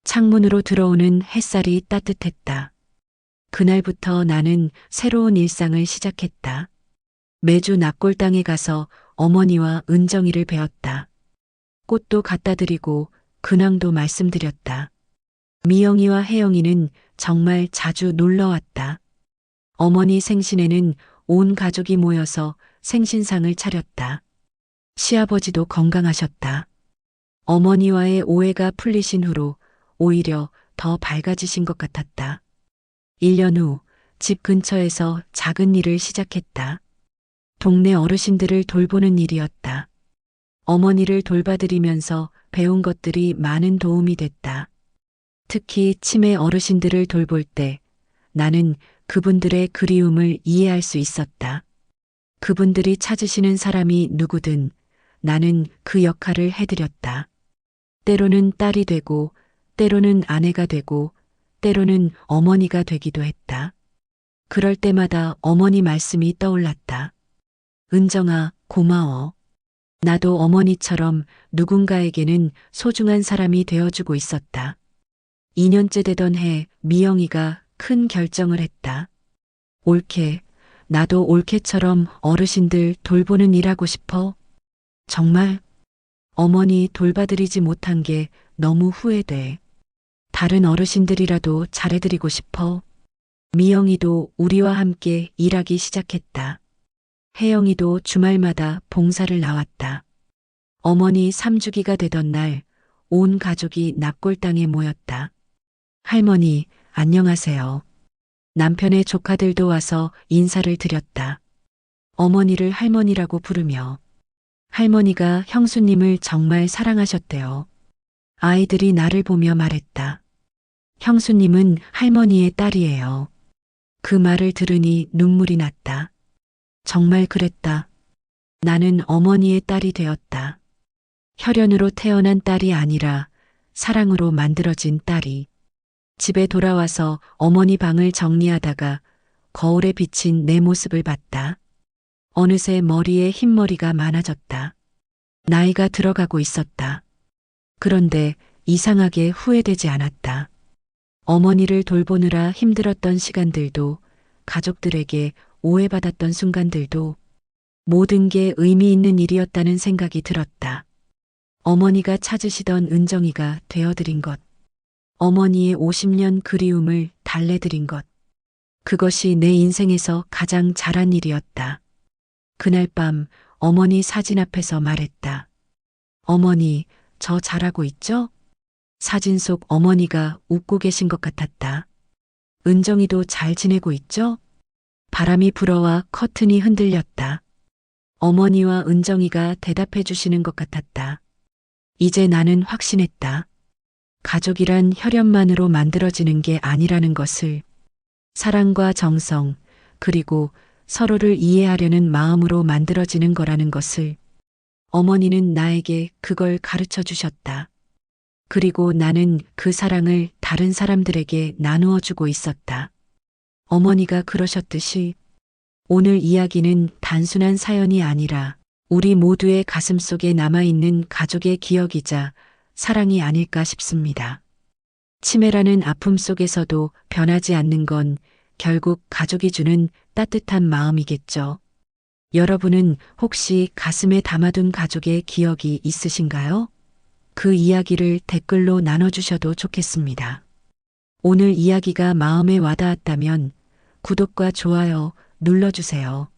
Speaker 1: 창문으로 들어오는 햇살이 따뜻했다. 그날부터 나는 새로운 일상을 시작했다. 매주 납골당에 가서 어머니와 은정이를 배웠다. 꽃도 갖다 드리고 근황도 말씀드렸다. 미영이와 혜영이는 정말 자주 놀러 왔다. 어머니 생신에는 온 가족이 모여서 생신상을 차렸다. 시아버지도 건강하셨다. 어머니와의 오해가 풀리신 후로 오히려 더 밝아지신 것 같았다. 1년 후 집 근처에서 작은 일을 시작했다. 동네 어르신들을 돌보는 일이었다. 어머니를 돌봐드리면서 배운 것들이 많은 도움이 됐다. 특히 치매 어르신들을 돌볼 때 나는 그분들의 그리움을 이해할 수 있었다. 그분들이 찾으시는 사람이 누구든 나는 그 역할을 해드렸다. 때로는 딸이 되고, 때로는 아내가 되고, 때로는 어머니가 되기도 했다. 그럴 때마다 어머니 말씀이 떠올랐다. 은정아, 고마워. 나도 어머니처럼 누군가에게는 소중한 사람이 되어주고 있었다. 2년째 되던 해 미영이가 큰 결정을 했다. 옳게, 나도 옳게처럼 어르신들 돌보는 일 하고 싶어. 정말 어머니 돌봐드리지 못한 게 너무 후회돼. 다른 어르신들이라도 잘해드리고 싶어. 미영이도 우리와 함께 일하기 시작했다. 혜영이도 주말마다 봉사를 나왔다. 어머니 3주기가 되던 날 온 가족이 납골당에 모였다. 할머니, 안녕하세요. 남편의 조카들도 와서 인사를 드렸다. 어머니를 할머니라고 부르며 할머니가 형수님을 정말 사랑하셨대요. 아이들이 나를 보며 말했다. 형수님은 할머니의 딸이에요. 그 말을 들으니 눈물이 났다. 정말 그랬다. 나는 어머니의 딸이 되었다. 혈연으로 태어난 딸이 아니라 사랑으로 만들어진 딸이. 집에 돌아와서 어머니 방을 정리하다가 거울에 비친 내 모습을 봤다. 어느새 머리에 흰머리가 많아졌다. 나이가 들어가고 있었다. 그런데 이상하게 후회되지 않았다. 어머니를 돌보느라 힘들었던 시간들도, 가족들에게 오해받았던 순간들도 모든 게 의미 있는 일이었다는 생각이 들었다. 어머니가 찾으시던 은정이가 되어드린 것. 어머니의 50년 그리움을 달래드린 것. 그것이 내 인생에서 가장 잘한 일이었다. 그날 밤 어머니 사진 앞에서 말했다. 어머니, 저 잘하고 있죠? 사진 속 어머니가 웃고 계신 것 같았다. 은정이도 잘 지내고 있죠? 바람이 불어와 커튼이 흔들렸다. 어머니와 은정이가 대답해 주시는 것 같았다. 이제 나는 확신했다. 가족이란 혈연만으로 만들어지는 게 아니라는 것을. 사랑과 정성, 그리고 서로를 이해하려는 마음으로 만들어지는 거라는 것을. 어머니는 나에게 그걸 가르쳐 주셨다. 그리고 나는 그 사랑을 다른 사람들에게 나누어 주고 있었다. 어머니가 그러셨듯이 오늘 이야기는 단순한 사연이 아니라 우리 모두의 가슴 속에 남아있는 가족의 기억이자 사랑이 아닐까 싶습니다. 치매라는 아픔 속에서도 변하지 않는 건 결국 가족이 주는 따뜻한 마음이겠죠. 여러분은 혹시 가슴에 담아둔 가족의 기억이 있으신가요? 그 이야기를 댓글로 나눠주셔도 좋겠습니다. 오늘 이야기가 마음에 와닿았다면 구독과 좋아요 눌러주세요.